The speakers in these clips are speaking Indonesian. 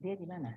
Dia di mana?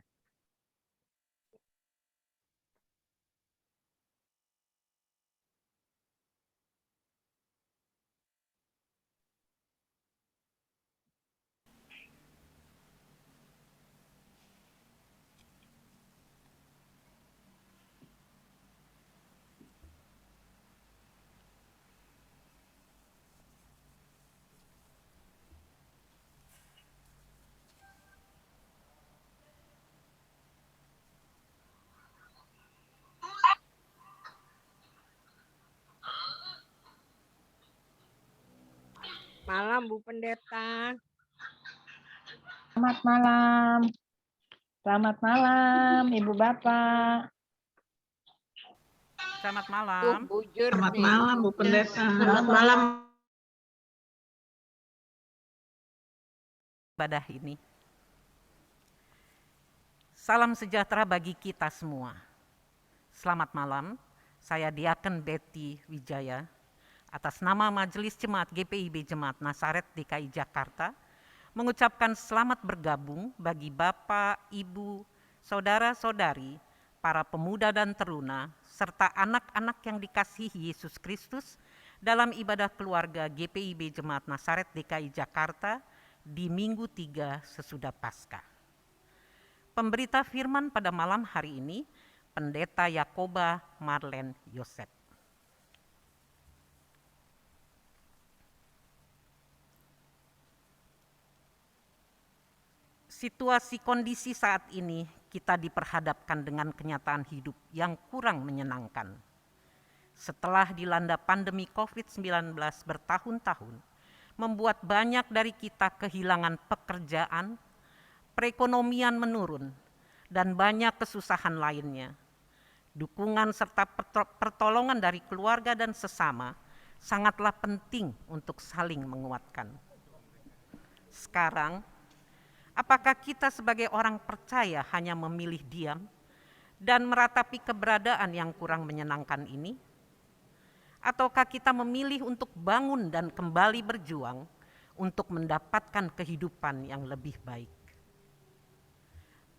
Malam Bu Pendeta. Selamat malam. Selamat malam Ibu Bapak. Selamat Tuh malam. bujur Selamat nih. malam Bu Pendeta. Selamat malam. Ibadah ini. Salam sejahtera bagi kita semua. Selamat malam, saya Diaken Betty Wijaya, atas nama Majelis Jemaat GPIB Jemaat Nasaret DKI Jakarta, mengucapkan selamat bergabung bagi Bapak, Ibu, Saudara-saudari, para pemuda dan teruna, serta anak-anak yang dikasihi Yesus Kristus dalam ibadah keluarga GPIB Jemaat Nasaret DKI Jakarta di Minggu 3 sesudah Paskah. Pemberita firman pada malam hari ini, Pendeta Yakoba Marlen Yosef. Situasi kondisi saat ini kita diperhadapkan dengan kenyataan hidup yang kurang menyenangkan. Setelah dilanda pandemi COVID-19 bertahun-tahun, membuat banyak dari kita kehilangan pekerjaan, perekonomian menurun, dan banyak kesusahan lainnya. Dukungan serta pertolongan dari keluarga dan sesama sangatlah penting untuk saling menguatkan. Sekarang, apakah kita sebagai orang percaya hanya memilih diam dan meratapi keberadaan yang kurang menyenangkan ini? Ataukah kita memilih untuk bangun dan kembali berjuang untuk mendapatkan kehidupan yang lebih baik?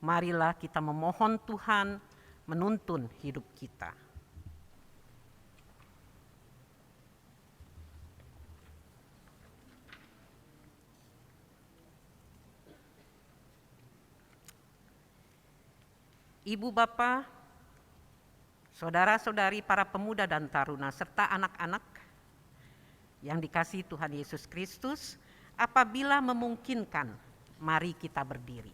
Marilah kita memohon Tuhan menuntun hidup kita. Ibu Bapak, saudara-saudari, para pemuda dan taruna, serta anak-anak yang dikasihi Tuhan Yesus Kristus, apabila memungkinkan, mari kita berdiri.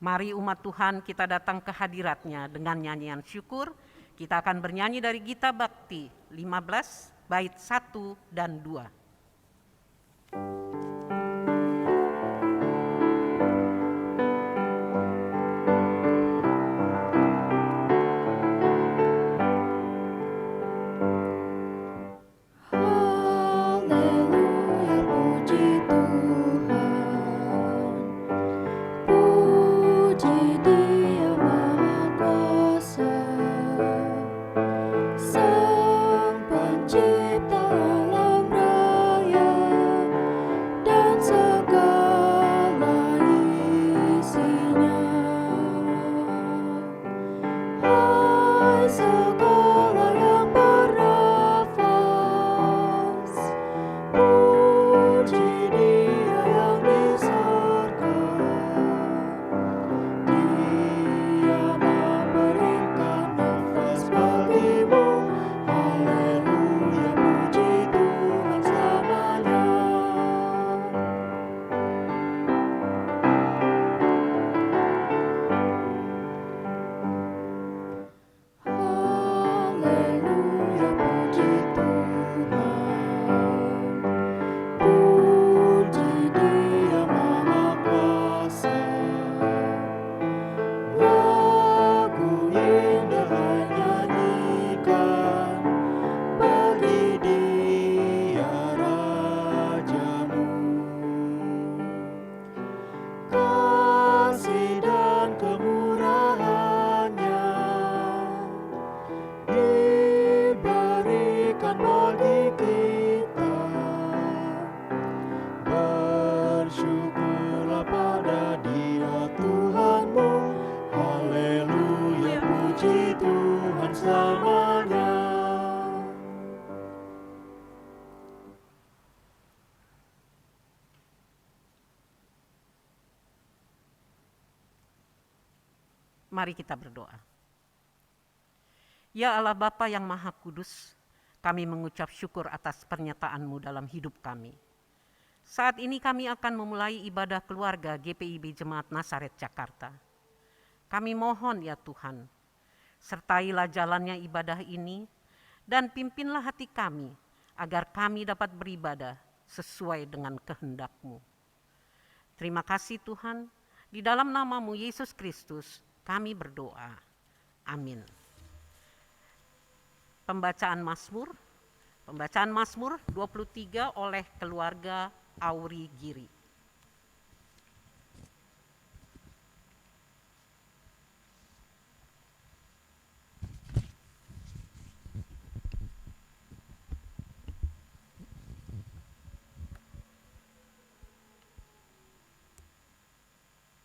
Mari umat Tuhan kita datang ke hadirat-Nya dengan nyanyian syukur. Kita akan bernyanyi dari Gita Bakti 15 bait 1 dan 2. Sang Pencipta alam raya. Mari kita berdoa. Ya Allah Bapa yang Maha Kudus, kami mengucap syukur atas pernyataan-Mu dalam hidup kami. Saat ini kami akan memulai ibadah keluarga GPIB Jemaat Nasaret Jakarta. Kami mohon ya Tuhan, sertailah jalannya ibadah ini dan pimpinlah hati kami agar kami dapat beribadah sesuai dengan kehendak-Mu. Terima kasih Tuhan, di dalam nama-Mu Yesus Kristus kami berdoa. Amin. Pembacaan Mazmur 23 oleh keluarga Auri Giri.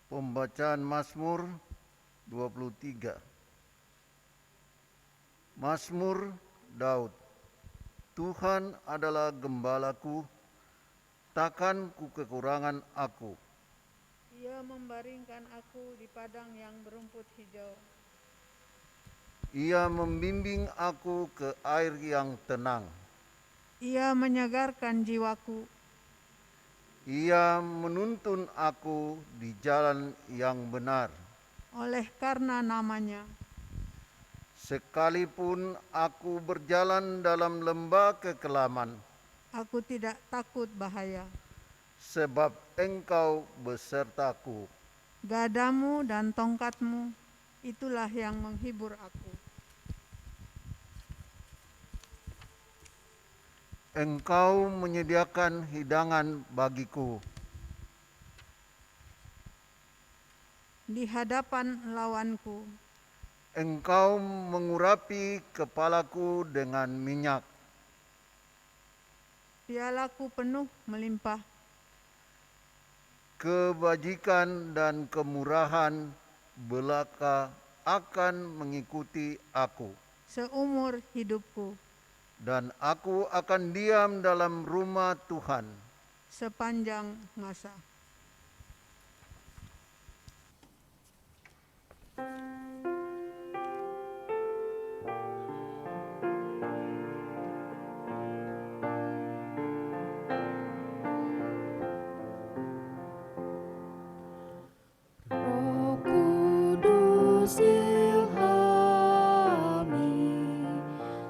Pembacaan Mazmur 23. Mazmur Daud. Tuhan adalah gembalaku, takkan ku kekurangan aku. Ia membaringkan aku di padang yang berumput hijau. Ia membimbing aku ke air yang tenang. Ia menyegarkan jiwaku. Ia menuntun aku di jalan yang benar. Oleh karena namanya, Sekalipun aku berjalan dalam lembah kekelaman, aku tidak takut bahaya. sebab Engkau besertaku. Gadamu dan tongkatmu, itulah yang menghibur aku. Engkau menyediakan hidangan bagiku Di hadapan lawanku, Engkau mengurapi kepalaku dengan minyak. pialaku penuh melimpah. Kebajikan dan kemurahan belaka akan mengikuti aku, Seumur hidupku, dan aku akan diam dalam rumah Tuhan sepanjang masa. Roh Kudus ilhami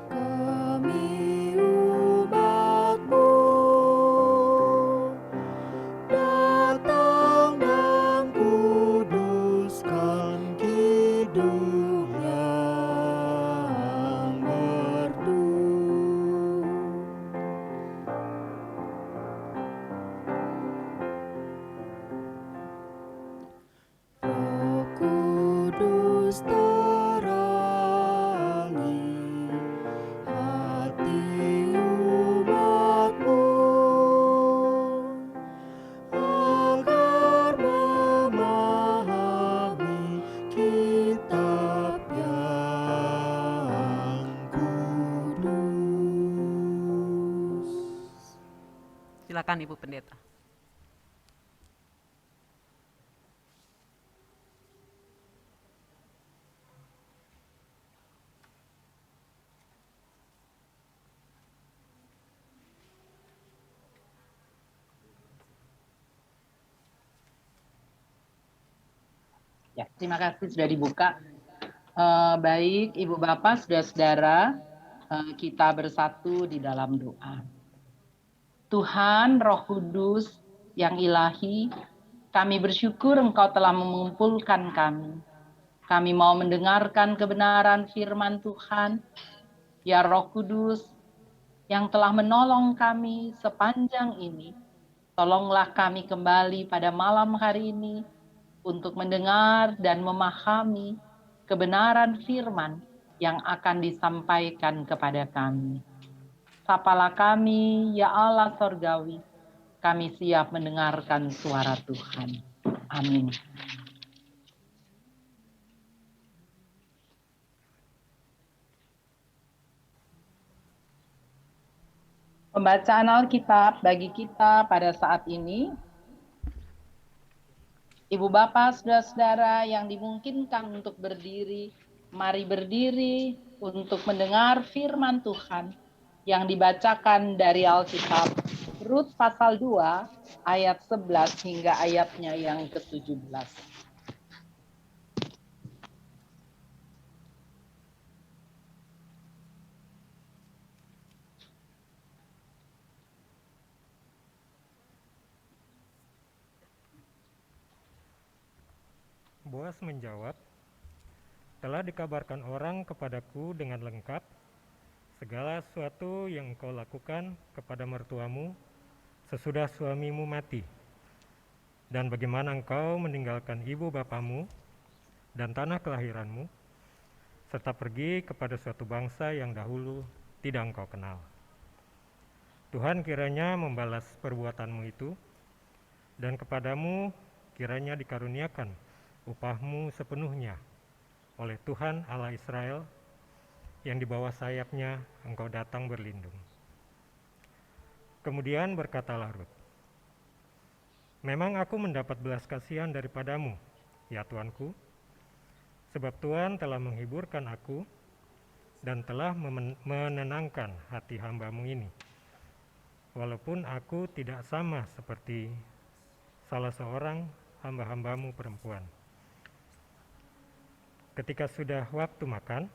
kami umat-Mu, datang dan kuduskan hidup yang merdu. Roh Kudus terangi hati umat-Mu, agar memahami kitab yang kudus. Silakan Ibu Pendeta. Ya, terima kasih sudah dibuka. Baik, Ibu Bapak, Saudara-saudara, kita bersatu di dalam doa. Tuhan Roh Kudus yang ilahi, kami bersyukur Engkau telah mengumpulkan kami. Kami mau mendengarkan kebenaran firman Tuhan. Ya Roh Kudus yang telah menolong kami sepanjang ini, tolonglah kami kembali pada malam hari ini untuk mendengar dan memahami kebenaran firman yang akan disampaikan kepada kami. Sapalah kami, ya Allah Sorgawi, kami siap mendengarkan suara Tuhan. Amin. Pembacaan Alkitab bagi kita pada saat ini Ibu bapak, saudara-saudara yang dimungkinkan untuk berdiri, mari berdiri untuk mendengar firman Tuhan yang dibacakan dari Alkitab Rut pasal 2 ayat 11 hingga ayatnya yang ke-17. Boas menjawab, telah dikabarkan orang kepadaku dengan lengkap segala sesuatu yang engkau lakukan kepada mertuamu sesudah suamimu mati, dan bagaimana engkau meninggalkan ibu bapamu dan tanah kelahiranmu, serta pergi kepada suatu bangsa yang dahulu tidak engkau kenal. Tuhan kiranya membalas perbuatanmu itu, dan kepadamu kiranya dikaruniakan upahmu sepenuhnya oleh Tuhan Allah Israel, yang di bawah sayapnya engkau datang berlindung. Kemudian berkatalah Rut, memang aku mendapat belas kasihan daripadamu, ya Tuanku, sebab Tuhan telah menghiburkan aku dan telah menenangkan hati hambamu ini, walaupun aku tidak sama seperti salah seorang hamba-hambamu perempuan. Ketika sudah waktu makan,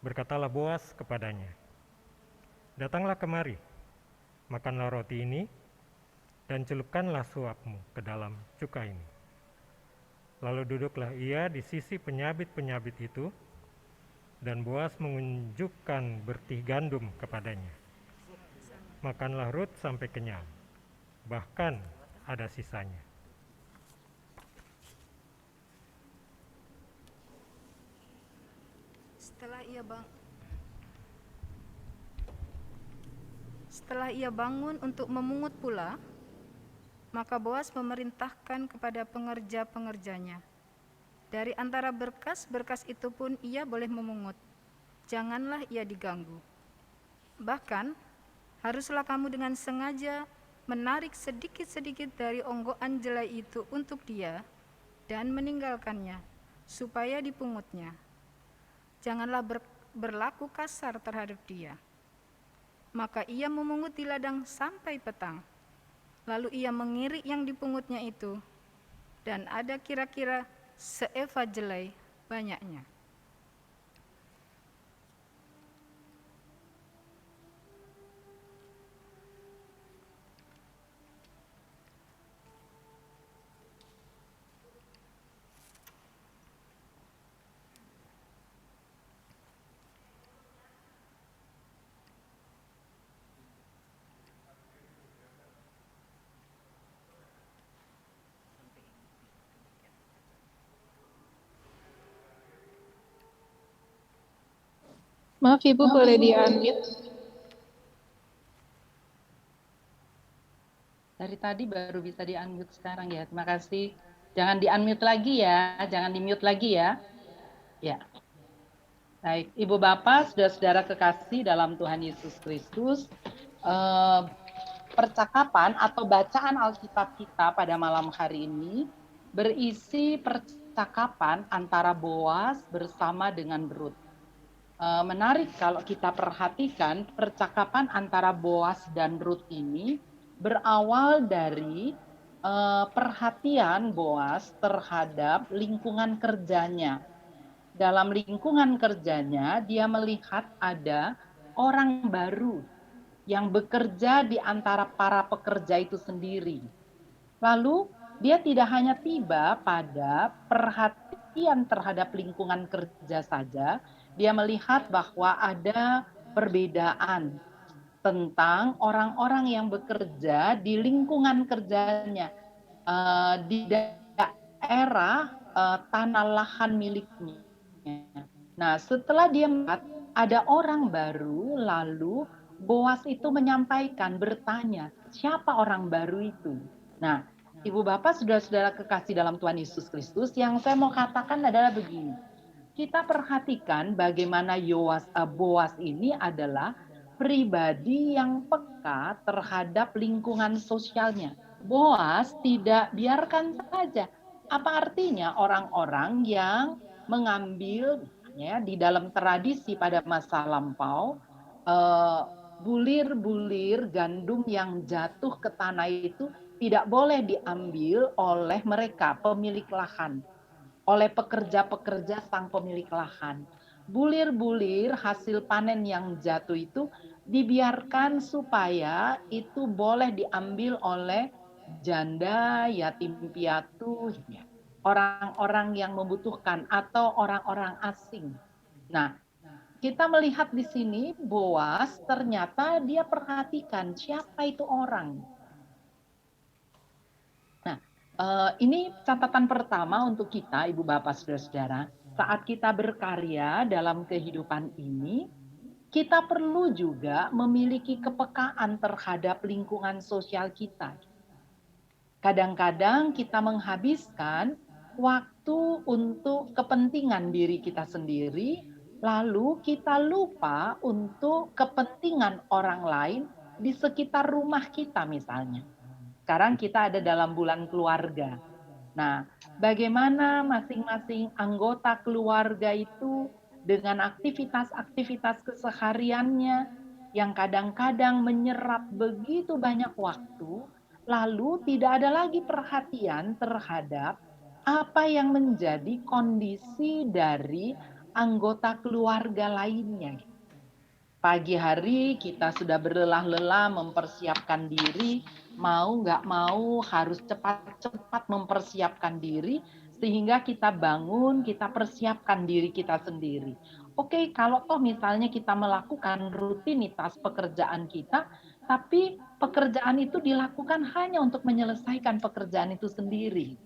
berkatalah Boas kepadanya, datanglah kemari, makanlah roti ini, dan celupkanlah suapmu ke dalam cuka ini. Lalu duduklah ia di sisi penyabit-penyabit itu, dan Boas menunjukkan bertih gandum kepadanya. Makanlah Rut sampai kenyang, bahkan ada sisanya. Setelah ia bangun untuk memungut pula, maka Boas memerintahkan kepada pengerja-pengerjanya, dari antara berkas-berkas itu pun ia boleh memungut, janganlah ia diganggu. Bahkan, haruslah kamu dengan sengaja menarik sedikit-sedikit dari onggoan jelai itu untuk dia dan meninggalkannya, supaya dipungutnya. Janganlah berlaku kasar terhadap dia. Maka ia memungut di ladang sampai petang. Lalu ia mengirik yang dipungutnya itu, dan ada kira-kira seeva jelai banyaknya. Maaf Ibu, boleh di-unmute? Dari tadi baru bisa di-unmute sekarang ya. Terima kasih. Jangan di-unmute lagi ya. Jangan di-mute lagi ya. Ya. Baik, Ibu Bapak, saudara-saudara kekasih dalam Tuhan Yesus Kristus, percakapan atau bacaan Alkitab kita pada malam hari ini berisi percakapan antara Boas bersama dengan Rut. Menarik kalau kita perhatikan percakapan antara Boas dan Rut ini berawal dari perhatian Boas terhadap lingkungan kerjanya. Dalam lingkungan kerjanya, dia melihat ada orang baru yang bekerja di antara para pekerja itu sendiri. Lalu, dia tidak hanya tiba pada perhatian terhadap lingkungan kerja saja, dia melihat bahwa ada perbedaan tentang orang-orang yang bekerja di lingkungan kerjanya, di daerah tanah lahan miliknya. Nah, setelah dia melihat ada orang baru, lalu Boas itu menyampaikan, bertanya, siapa orang baru itu? Nah, Ibu Bapak, saudara-saudara kekasih dalam Tuhan Yesus Kristus, yang saya mau katakan adalah begini. Kita perhatikan bagaimana Boas ini adalah pribadi yang peka terhadap lingkungan sosialnya. Boas tidak biarkan saja Apa artinya orang-orang yang mengambil ya, di dalam tradisi pada masa lampau, bulir-bulir gandum yang jatuh ke tanah itu tidak boleh diambil oleh mereka, pemilik lahan, oleh pekerja-pekerja sang pemilik lahan. Bulir-bulir hasil panen yang jatuh itu dibiarkan supaya itu boleh diambil oleh janda, yatim piatu, ya, orang-orang yang membutuhkan atau orang-orang asing. Nah, kita melihat di sini Boas ternyata dia perhatikan siapa itu orang. Nah, ini catatan pertama untuk kita, Ibu Bapak Saudara-saudara. Saat kita berkarya dalam kehidupan ini, kita perlu juga memiliki kepekaan terhadap lingkungan sosial kita. Kadang-kadang kita menghabiskan waktu untuk kepentingan diri kita sendiri, lalu kita lupa untuk kepentingan orang lain di sekitar rumah kita misalnya. Sekarang kita ada dalam bulan keluarga. Nah, bagaimana masing-masing anggota keluarga itu dengan aktivitas-aktivitas kesehariannya yang kadang-kadang menyerap begitu banyak waktu, lalu tidak ada lagi perhatian terhadap apa yang menjadi kondisi dari anggota keluarga lainnya. Pagi hari kita sudah berlelah-lelah mempersiapkan diri, mau nggak mau harus cepat-cepat mempersiapkan diri, sehingga kita bangun, kita persiapkan diri kita sendiri. Oke, kalau toh misalnya kita melakukan rutinitas pekerjaan kita, tapi pekerjaan itu dilakukan hanya untuk menyelesaikan pekerjaan itu sendiri.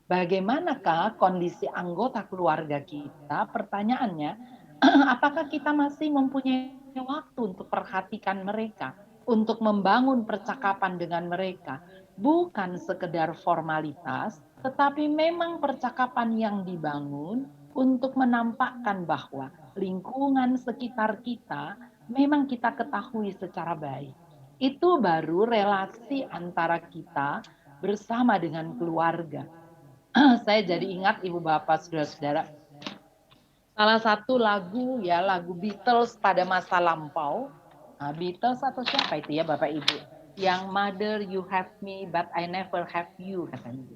Bagaimanakah kondisi anggota keluarga kita? Pertanyaannya, apakah kita masih mempunyai waktu untuk perhatikan mereka, untuk membangun percakapan dengan mereka? Bukan sekedar formalitas, tetapi memang percakapan yang dibangun untuk menampakkan bahwa lingkungan sekitar kita memang kita ketahui secara baik. Itu baru relasi antara kita bersama dengan keluarga. Saya jadi ingat Ibu Bapak Saudara-saudara, salah satu lagu ya, lagu Beatles pada masa lampau. Nah, Beatles atau siapa itu ya Bapak Ibu? Yang Mother you have me but I never have you katanya.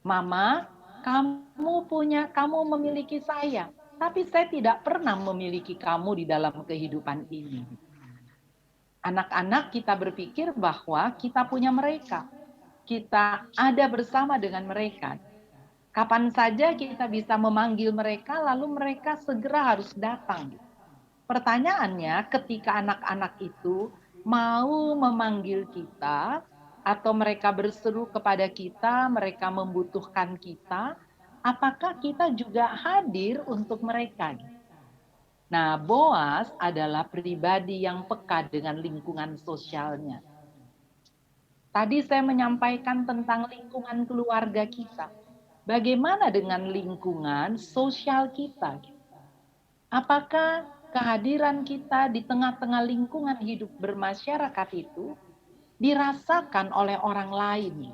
Mama, kamu memiliki saya, tapi saya tidak pernah memiliki kamu di dalam kehidupan ini. Anak-anak kita berpikir bahwa kita punya mereka. Kita ada bersama dengan mereka. Kapan saja kita bisa memanggil mereka, lalu mereka segera harus datang. Pertanyaannya, ketika anak-anak itu mau memanggil kita, atau mereka berseru kepada kita, mereka membutuhkan kita, apakah kita juga hadir untuk mereka? Nah, Boas adalah pribadi yang peka dengan lingkungan sosialnya. Tadi saya menyampaikan tentang lingkungan keluarga kita. Bagaimana dengan lingkungan sosial kita? Apakah kehadiran kita di tengah-tengah lingkungan hidup bermasyarakat itu dirasakan oleh orang lain?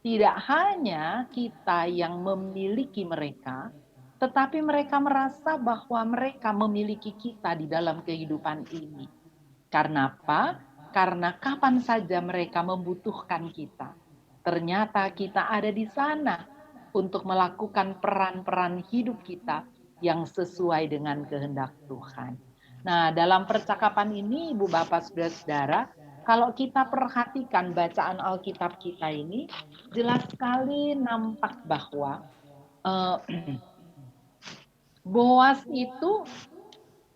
Tidak hanya kita yang memiliki mereka, tetapi mereka merasa bahwa mereka memiliki kita di dalam kehidupan ini. Karena apa? Karena kapan saja mereka membutuhkan kita, ternyata kita ada di sana untuk melakukan peran-peran hidup kita yang sesuai dengan kehendak Tuhan. Nah, dalam percakapan ini, Ibu Bapak Saudara-saudara, kalau kita perhatikan bacaan Alkitab kita ini, jelas sekali nampak bahwa Boas itu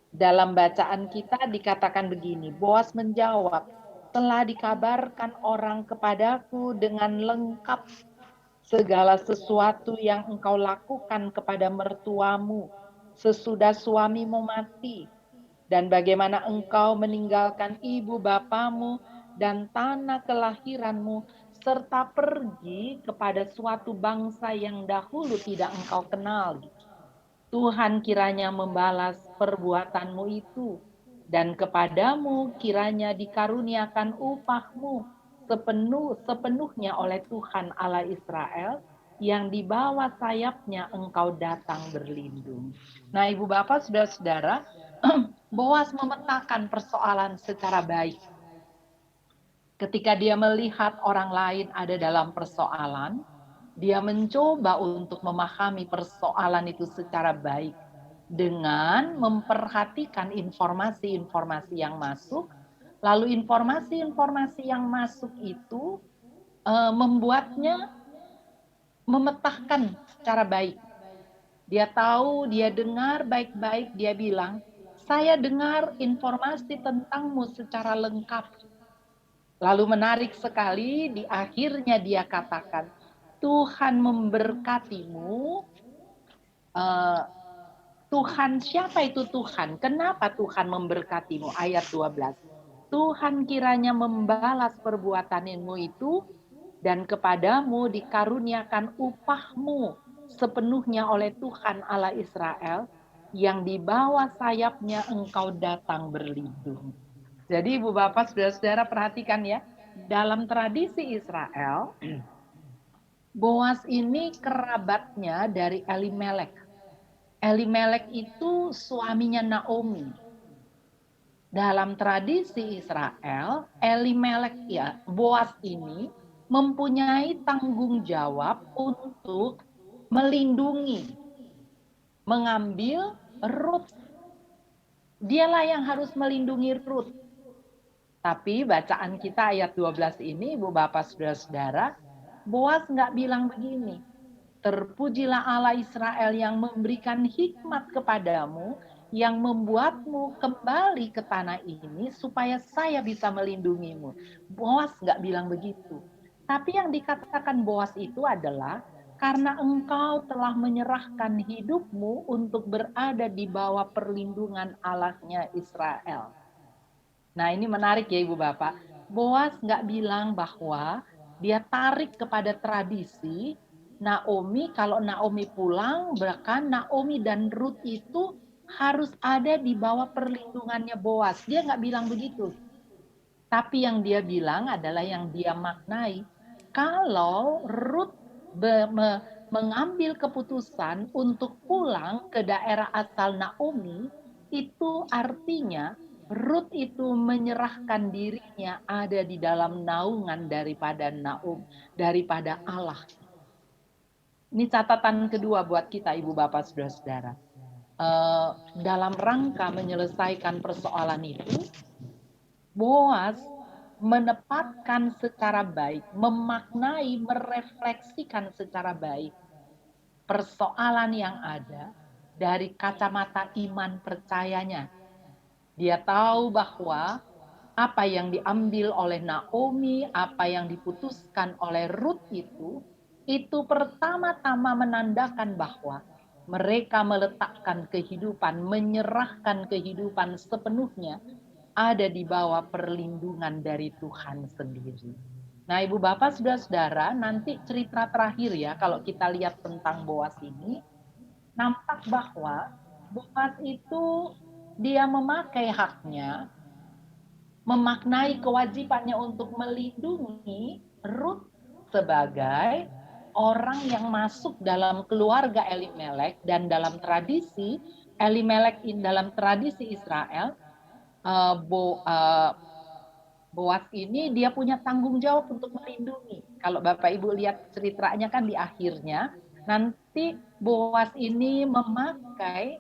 dalam bacaan kita dikatakan begini, Boas menjawab, telah dikabarkan orang kepadaku dengan lengkap segala sesuatu yang engkau lakukan kepada mertuamu sesudah suamimu mati, dan bagaimana engkau meninggalkan ibu bapamu dan tanah kelahiranmu, serta pergi kepada suatu bangsa yang dahulu tidak engkau kenal. Tuhan kiranya membalas perbuatanmu itu, dan kepadamu kiranya dikaruniakan upahmu sepenuhnya oleh Tuhan Allah Israel, yang di bawah sayapnya engkau datang berlindung. Nah, Ibu Bapak, Saudara-saudara, Boas memetakan persoalan secara baik. Ketika dia melihat orang lain ada dalam persoalan, dia mencoba untuk memahami persoalan itu secara baik dengan memperhatikan informasi-informasi yang masuk, lalu informasi-informasi yang masuk itu membuatnya memetakan secara baik. Dia tahu, dia dengar baik-baik, dia bilang, saya dengar informasi tentangmu secara lengkap. Lalu menarik sekali, di akhirnya dia katakan, Tuhan memberkatimu. Tuhan, siapa itu Tuhan? Kenapa Tuhan memberkatimu? Ayat 12. Tuhan kiranya membalas perbuatanmu itu, dan kepadamu dikaruniakan upahmu sepenuhnya oleh Tuhan Allah Israel, yang di bawah sayapnya engkau datang berlindung. Jadi Ibu Bapak, Saudara-saudara perhatikan ya, dalam tradisi Israel, Boas ini kerabatnya dari Elimelek. Elimelek itu suaminya Naomi. Dalam tradisi Israel, Elimelek ya, Boas ini mempunyai tanggung jawab untuk melindungi, mengambil Ruth. Dialah yang harus melindungi Ruth. Tapi bacaan kita ayat 12 ini, Ibu Bapak Saudara-saudara, Boas nggak bilang begini. Terpujilah Allah Israel yang memberikan hikmat kepadamu, yang membuatmu kembali ke tanah ini supaya saya bisa melindungimu. Boas nggak bilang begitu. Tapi yang dikatakan Boas itu adalah karena engkau telah menyerahkan hidupmu untuk berada di bawah perlindungan Allahnya Israel. Nah, ini menarik ya Ibu Bapak. Boas nggak bilang bahwa dia tarik kepada tradisi Naomi, kalau Naomi pulang, bahkan Naomi dan Ruth itu harus ada di bawah perlindungannya Boas. Dia nggak bilang begitu. Tapi yang dia bilang adalah yang dia maknai. Kalau Ruth mengambil keputusan untuk pulang ke daerah asal Naomi, itu artinya Ruth itu menyerahkan dirinya ada di dalam naungan daripada daripada Allah. Ini catatan kedua buat kita, Ibu Bapak Saudara-saudara. Dalam rangka menyelesaikan persoalan itu, Boas menempatkan secara baik, memaknai, merefleksikan secara baik persoalan yang ada dari kacamata iman percayanya. Dia tahu bahwa apa yang diambil oleh Naomi, apa yang diputuskan oleh Ruth itu pertama-tama menandakan bahwa mereka meletakkan kehidupan, menyerahkan kehidupan sepenuhnya ada di bawah perlindungan dari Tuhan sendiri. Nah, Ibu Bapak, Saudara-saudara, nanti cerita terakhir ya, kalau kita lihat tentang Boas ini, nampak bahwa Boas itu dia memakai haknya, memaknai kewajibannya untuk melindungi Ruth sebagai orang yang masuk dalam keluarga Elimelek, dan dalam tradisi Elimelek dalam tradisi Israel, Boas ini dia punya tanggung jawab untuk melindungi. Kalau Bapak Ibu lihat ceritanya kan di akhirnya, nanti Boas ini memakai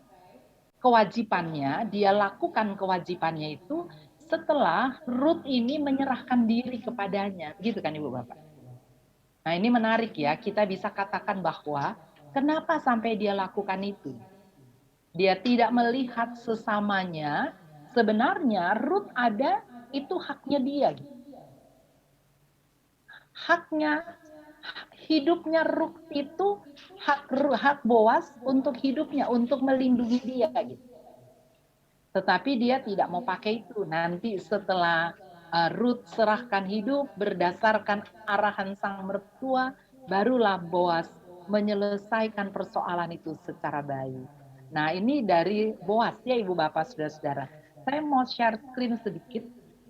kewajibannya, dia lakukan kewajibannya itu setelah Ruth ini menyerahkan diri kepadanya. Gitu kan Ibu Bapak? Nah, ini menarik ya, kita bisa katakan bahwa kenapa sampai dia lakukan itu? Dia tidak melihat sesamanya, sebenarnya Ruth ada, itu haknya dia. Haknya, hidupnya Ruth itu hak Boas untuk hidupnya, untuk melindungi dia. Gitu. Tetapi dia tidak mau pakai itu. Nanti setelah Ruth serahkan hidup berdasarkan arahan sang mertua, barulah Boas menyelesaikan persoalan itu secara baik. Nah, ini dari Boas ya Ibu Bapak Saudara-saudara. Saya mau share screen sedikit.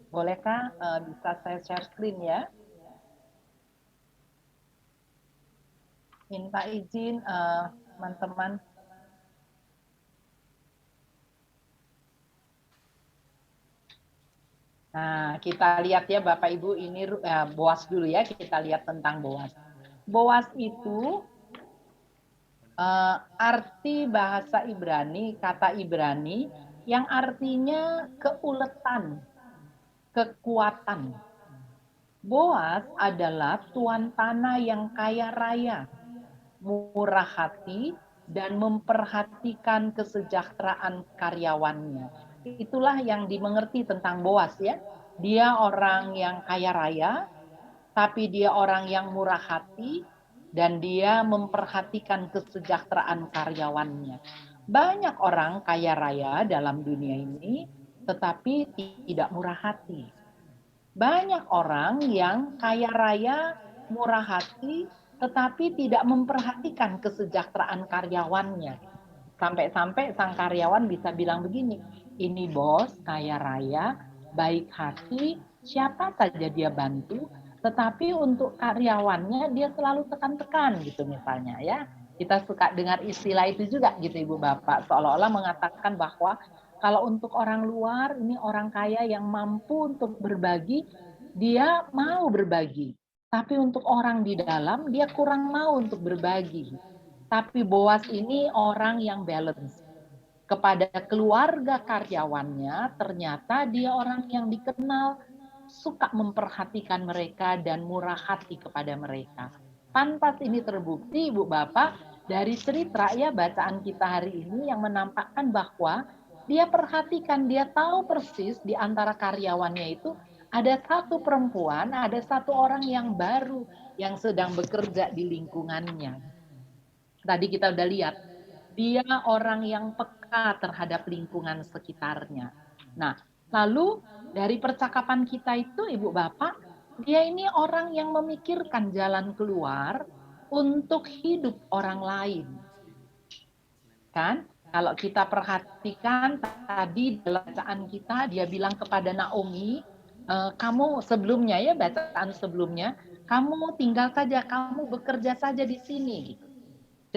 Bolehkah bisa saya share screen ya? minta izin teman-teman. Nah, kita lihat ya Bapak Ibu, ini Boas dulu ya, kita lihat tentang Boas. Boas itu arti bahasa Ibrani, kata Ibrani yang artinya keuletan, kekuatan. Boas adalah tuan tanah yang kaya raya, murah hati, dan memperhatikan kesejahteraan karyawannya. Itulah yang dimengerti tentang Boas ya. Dia orang yang kaya raya, tapi dia orang yang murah hati, dan dia memperhatikan kesejahteraan karyawannya. Banyak orang kaya raya dalam dunia ini, tetapi tidak murah hati. Banyak orang yang kaya raya, murah hati, tetapi tidak memperhatikan kesejahteraan karyawannya. Sampai-sampai sang karyawan bisa bilang begini, ini bos kaya raya, baik hati, siapa saja dia bantu, tetapi untuk karyawannya dia selalu tekan-tekan gitu misalnya ya. Kita suka dengar istilah itu juga gitu Ibu Bapak, seolah-olah mengatakan bahwa kalau untuk orang luar, ini orang kaya yang mampu untuk berbagi, dia mau berbagi. Tapi untuk orang di dalam, dia kurang mau untuk berbagi. Tapi Boas ini orang yang balance. Kepada keluarga karyawannya, ternyata dia orang yang dikenal suka memperhatikan mereka dan murah hati kepada mereka. Pantas ini terbukti, Ibu Bapak, dari cerita ya bacaan kita hari ini yang menampakkan bahwa dia perhatikan, dia tahu persis di antara karyawannya itu ada satu perempuan, ada satu orang yang baru yang sedang bekerja di lingkungannya. Tadi kita udah lihat, dia orang yang peka terhadap lingkungan sekitarnya. Nah, lalu dari percakapan kita itu, Ibu Bapak, dia ini orang yang memikirkan jalan keluar untuk hidup orang lain. Kan? Kalau kita perhatikan tadi dalam bacaan kita, dia bilang kepada Naomi, kamu sebelumnya ya, bacaan sebelumnya, kamu tinggal saja, kamu bekerja saja di sini.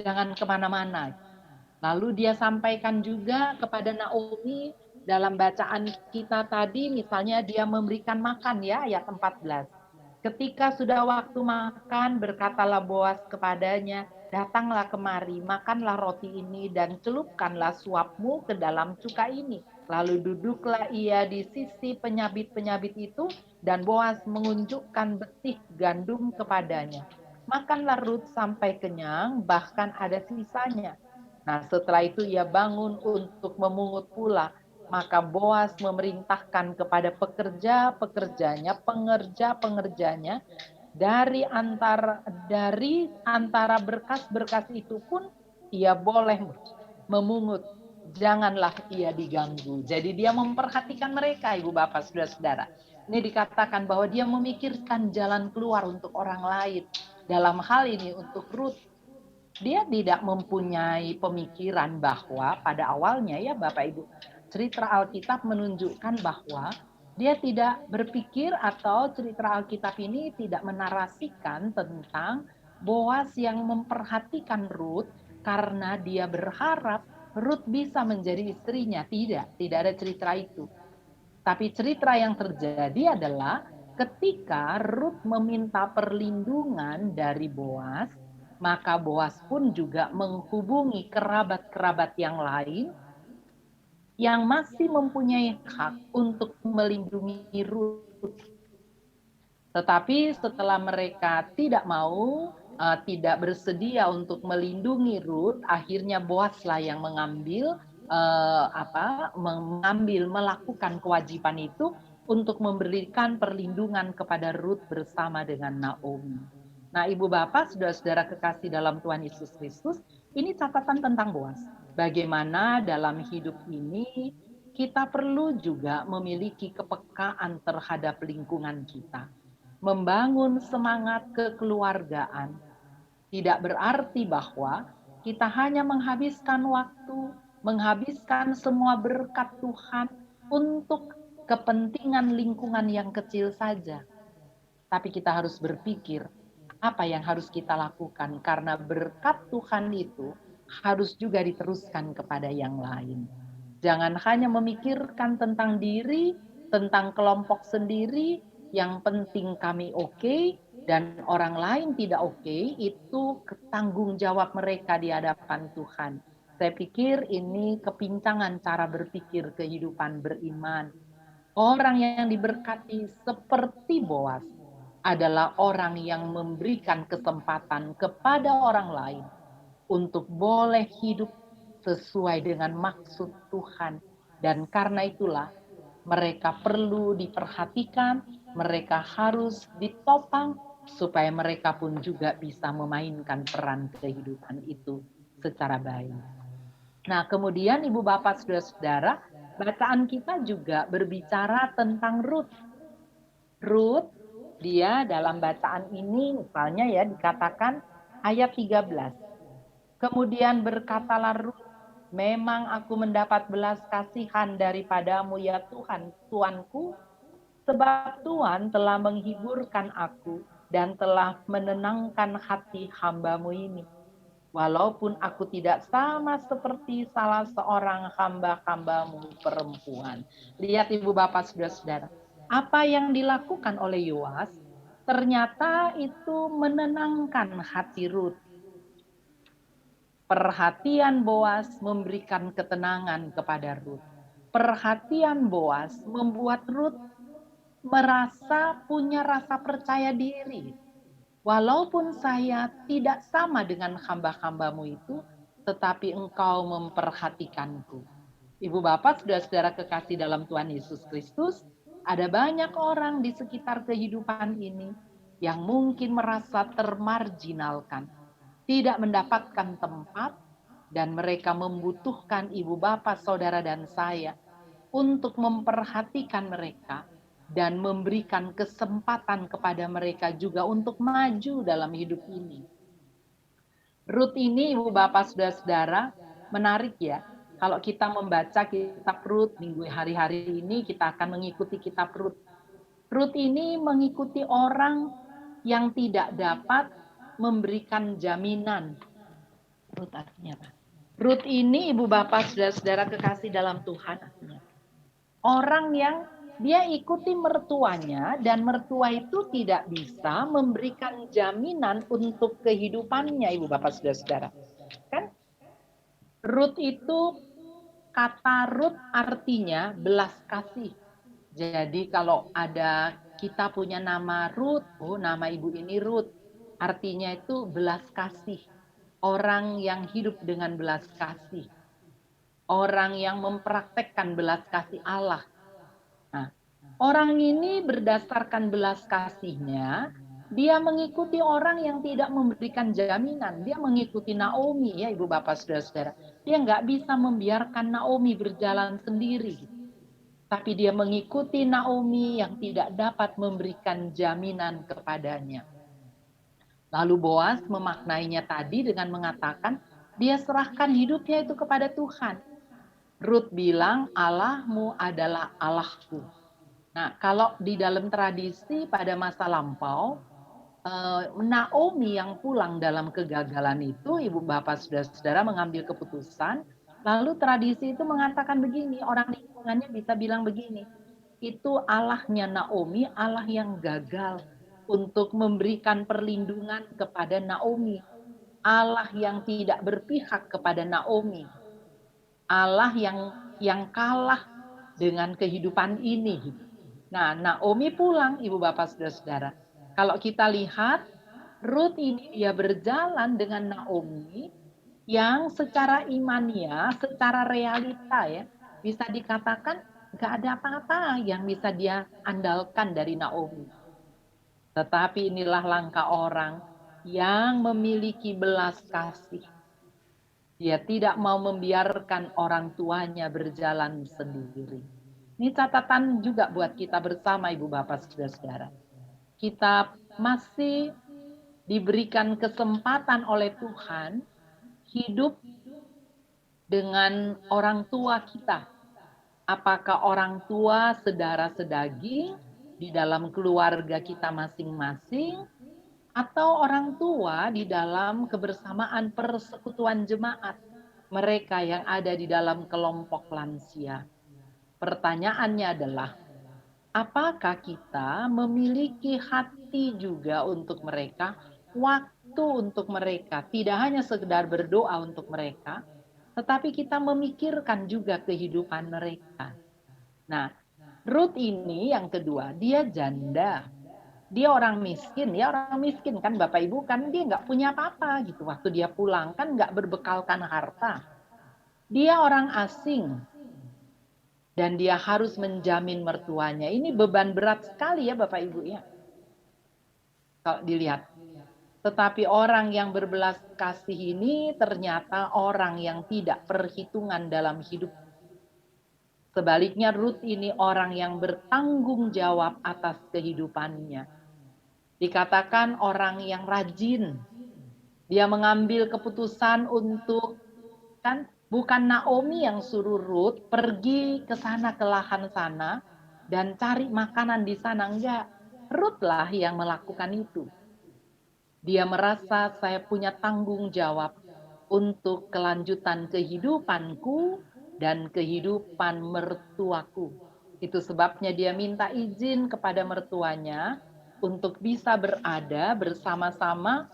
Jangan kemana-mana. Lalu dia sampaikan juga kepada Naomi dalam bacaan kita tadi, misalnya dia memberikan makan ya, ayat 14. Ketika sudah waktu makan, berkatalah Boas kepadanya, datanglah kemari, makanlah roti ini dan celupkanlah suapmu ke dalam cuka ini. Lalu duduklah ia di sisi penyabit-penyabit itu dan Boas mengunjukkan betih gandum kepadanya. Makanlah Rut sampai kenyang, bahkan ada sisanya. Nah, setelah itu ia bangun untuk memungut pula. Maka Boas memerintahkan kepada pekerja-pekerjanya, pengerja-pengerjanya, dari antara berkas-berkas itu pun ia boleh memungut. Janganlah ia diganggu. Jadi dia memperhatikan mereka, Ibu Bapak, Saudara-saudara. Ini dikatakan bahwa dia memikirkan jalan keluar untuk orang lain. Dalam hal ini untuk Ruth, dia tidak mempunyai pemikiran bahwa pada awalnya ya Bapak Ibu, cerita Alkitab menunjukkan bahwa dia tidak berpikir atau cerita Alkitab ini tidak menarasikan tentang Boas yang memperhatikan Ruth karena dia berharap Ruth bisa menjadi istrinya. Tidak ada cerita itu. Tapi cerita yang terjadi adalah ketika Ruth meminta perlindungan dari Boas, maka Boas pun juga menghubungi kerabat-kerabat yang lain yang masih mempunyai hak untuk melindungi Ruth. Tetapi setelah mereka tidak mau, tidak bersedia untuk melindungi Ruth, akhirnya Boaslah yang melakukan kewajiban itu untuk memberikan perlindungan kepada Ruth bersama dengan Naomi. Nah, Ibu Bapak, saudara-saudara kekasih dalam Tuhan Yesus Kristus, ini catatan tentang Boas. Bagaimana dalam hidup ini kita perlu juga memiliki kepekaan terhadap lingkungan kita. Membangun semangat kekeluargaan tidak berarti bahwa kita hanya menghabiskan waktu, menghabiskan semua berkat Tuhan untuk kepentingan lingkungan yang kecil saja. Tapi kita harus berpikir, apa yang harus kita lakukan? Karena berkat Tuhan itu harus juga diteruskan kepada yang lain. Jangan hanya memikirkan tentang diri, tentang kelompok sendiri, yang penting kami oke, dan orang lain tidak oke, itu tanggung jawab mereka di hadapan Tuhan. Saya pikir ini kepincangan cara berpikir kehidupan beriman. Orang yang diberkati seperti Boas adalah orang yang memberikan kesempatan kepada orang lain untuk boleh hidup sesuai dengan maksud Tuhan. Dan karena itulah mereka perlu diperhatikan, mereka harus ditopang supaya mereka pun juga bisa memainkan peran kehidupan itu secara baik. Nah, kemudian Ibu Bapak Saudara-saudara, bacaan kita juga berbicara tentang Ruth. Ruth, dia dalam bacaan ini misalnya ya dikatakan ayat 13. Kemudian berkatalah Ruth, memang aku mendapat belas kasihan daripadamu ya Tuhan, Tuanku, sebab Tuhan telah menghiburkan aku dan telah menenangkan hati hamba-Mu ini. Walaupun aku tidak sama seperti salah seorang hamba-hamba-Mu perempuan. Lihat Ibu Bapak Saudara-saudara, apa yang dilakukan oleh Yoas ternyata itu menenangkan hati Ruth. Perhatian Boas memberikan ketenangan kepada Ruth. Perhatian Boas membuat Ruth merasa punya rasa percaya diri. Walaupun saya tidak sama dengan hamba-hambamu itu, tetapi engkau memperhatikanku. Ibu Bapak, saudara-saudara kekasih dalam Tuhan Yesus Kristus, ada banyak orang di sekitar kehidupan ini yang mungkin merasa termarginalkan, tidak mendapatkan tempat, dan mereka membutuhkan ibu bapak, saudara, dan saya untuk memperhatikan mereka dan memberikan kesempatan kepada mereka juga untuk maju dalam hidup ini. Ruth ini, ibu bapak, saudara-saudara, menarik ya. Kalau kita membaca kitab Ruth minggu hari-hari ini, kita akan mengikuti kitab Ruth. Ruth ini mengikuti orang yang tidak dapat memberikan jaminan. Ruth artinya apa? Ruth ini ibu bapak saudara-saudara kekasih dalam Tuhan. Orang yang dia ikuti mertuanya dan mertua itu tidak bisa memberikan jaminan untuk kehidupannya ibu bapak saudara-saudara. Kan? Ruth itu, kata Ruth artinya belas kasih. Jadi kalau ada kita punya nama Ruth, oh nama ibu ini Ruth. Artinya itu belas kasih. Orang yang hidup dengan belas kasih. Orang yang mempraktekkan belas kasih Allah. Nah, orang ini berdasarkan belas kasihnya, dia mengikuti orang yang tidak memberikan jaminan. Dia mengikuti Naomi ya ibu bapak saudara-saudara. Dia nggak bisa membiarkan Naomi berjalan sendiri. Tapi dia mengikuti Naomi yang tidak dapat memberikan jaminan kepadanya. Lalu Boas memaknainya tadi dengan mengatakan, dia serahkan hidupnya itu kepada Tuhan. Ruth bilang, Allahmu adalah Allahku. Nah, kalau di dalam tradisi pada masa lampau, Naomi yang pulang dalam kegagalan itu, ibu bapak saudara-saudara mengambil keputusan, lalu tradisi itu mengatakan begini, orang lingkungannya bisa bilang begini, itu Allahnya Naomi, Allah yang gagal untuk memberikan perlindungan kepada Naomi. Allah yang tidak berpihak kepada Naomi. Allah yang kalah dengan kehidupan ini. Nah, Naomi pulang, ibu bapak saudara-saudara. Kalau kita lihat, Ruth ini dia berjalan dengan Naomi yang secara imania, secara realita ya, bisa dikatakan nggak ada apa-apa yang bisa dia andalkan dari Naomi. Tetapi inilah langkah orang yang memiliki belas kasih. Dia tidak mau membiarkan orang tuanya berjalan sendiri. Ini catatan juga buat kita bersama ibu bapak saudara-saudara. Kita masih diberikan kesempatan oleh Tuhan hidup dengan orang tua kita. Apakah orang tua sedara sedaging di dalam keluarga kita masing-masing, atau orang tua di dalam kebersamaan persekutuan jemaat, mereka yang ada di dalam kelompok lansia. Pertanyaannya adalah, apakah kita memiliki hati juga untuk mereka, waktu untuk mereka, tidak hanya sekedar berdoa untuk mereka, tetapi kita memikirkan juga kehidupan mereka. Nah, Ruth ini yang kedua, dia janda. Dia orang miskin, kan Bapak Ibu, kan dia nggak punya apa-apa gitu. Waktu dia pulang kan nggak berbekalkan harta. Dia orang asing. Dan dia harus menjamin mertuanya. Ini beban berat sekali ya Bapak Ibu ya. Kalau dilihat. Tetapi orang yang berbelas kasih ini ternyata orang yang tidak perhitungan dalam hidup. Sebaliknya Ruth ini orang yang bertanggung jawab atas kehidupannya. Dikatakan orang yang rajin. Dia mengambil keputusan untuk, kan bukan Naomi yang suruh Ruth pergi ke sana ke lahan sana dan cari makanan di sana, enggak. Ruth lah yang melakukan itu. Dia merasa saya punya tanggung jawab untuk kelanjutan kehidupanku dan kehidupan mertuaku. Itu sebabnya dia minta izin kepada mertuanya untuk bisa berada bersama-sama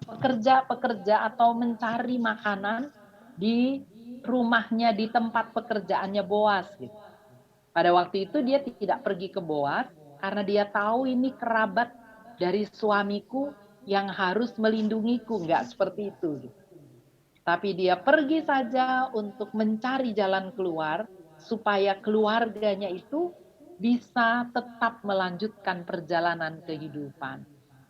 pekerja-pekerja atau mencari makanan di rumahnya, di tempat pekerjaannya Boas. Gitu. Pada waktu itu dia tidak pergi ke Boas karena dia tahu ini kerabat dari suamiku yang harus melindungiku. Enggak seperti itu. Gitu. Tapi dia pergi saja untuk mencari jalan keluar supaya keluarganya itu bisa tetap melanjutkan perjalanan kehidupan.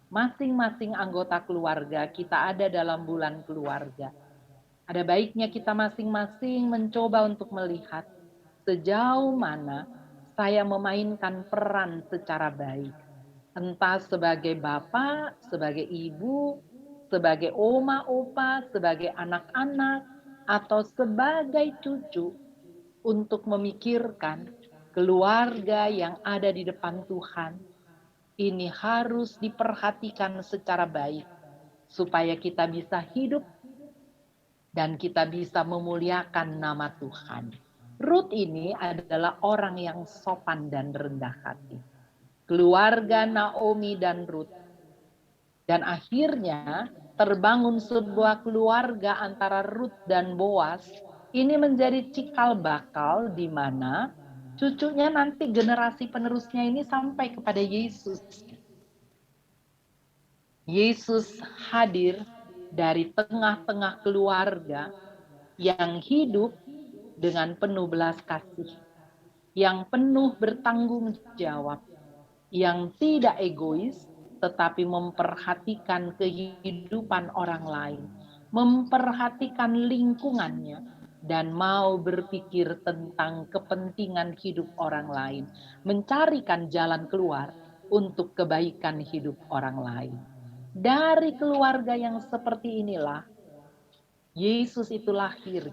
Masing-masing anggota keluarga kita ada dalam bulan keluarga. Ada baiknya kita masing-masing mencoba untuk melihat sejauh mana saya memainkan peran secara baik. Entah sebagai bapak, sebagai ibu, sebagai oma, opa, sebagai anak-anak, atau sebagai cucu untuk memikirkan keluarga yang ada di depan Tuhan. Ini harus diperhatikan secara baik supaya kita bisa hidup dan kita bisa memuliakan nama Tuhan. Ruth ini adalah orang yang sopan dan rendah hati. Keluarga Naomi dan Ruth. Dan akhirnya terbangun sebuah keluarga antara Ruth dan Boas. Ini menjadi cikal bakal di mana cucunya nanti generasi penerusnya ini sampai kepada Yesus. Yesus hadir dari tengah-tengah keluarga yang hidup dengan penuh belas kasih, yang penuh bertanggung jawab, yang tidak egois, tetapi memperhatikan kehidupan orang lain, memperhatikan lingkungannya, dan mau berpikir tentang kepentingan hidup orang lain, mencarikan jalan keluar untuk kebaikan hidup orang lain. Dari keluarga yang seperti inilah, Yesus itu lahir.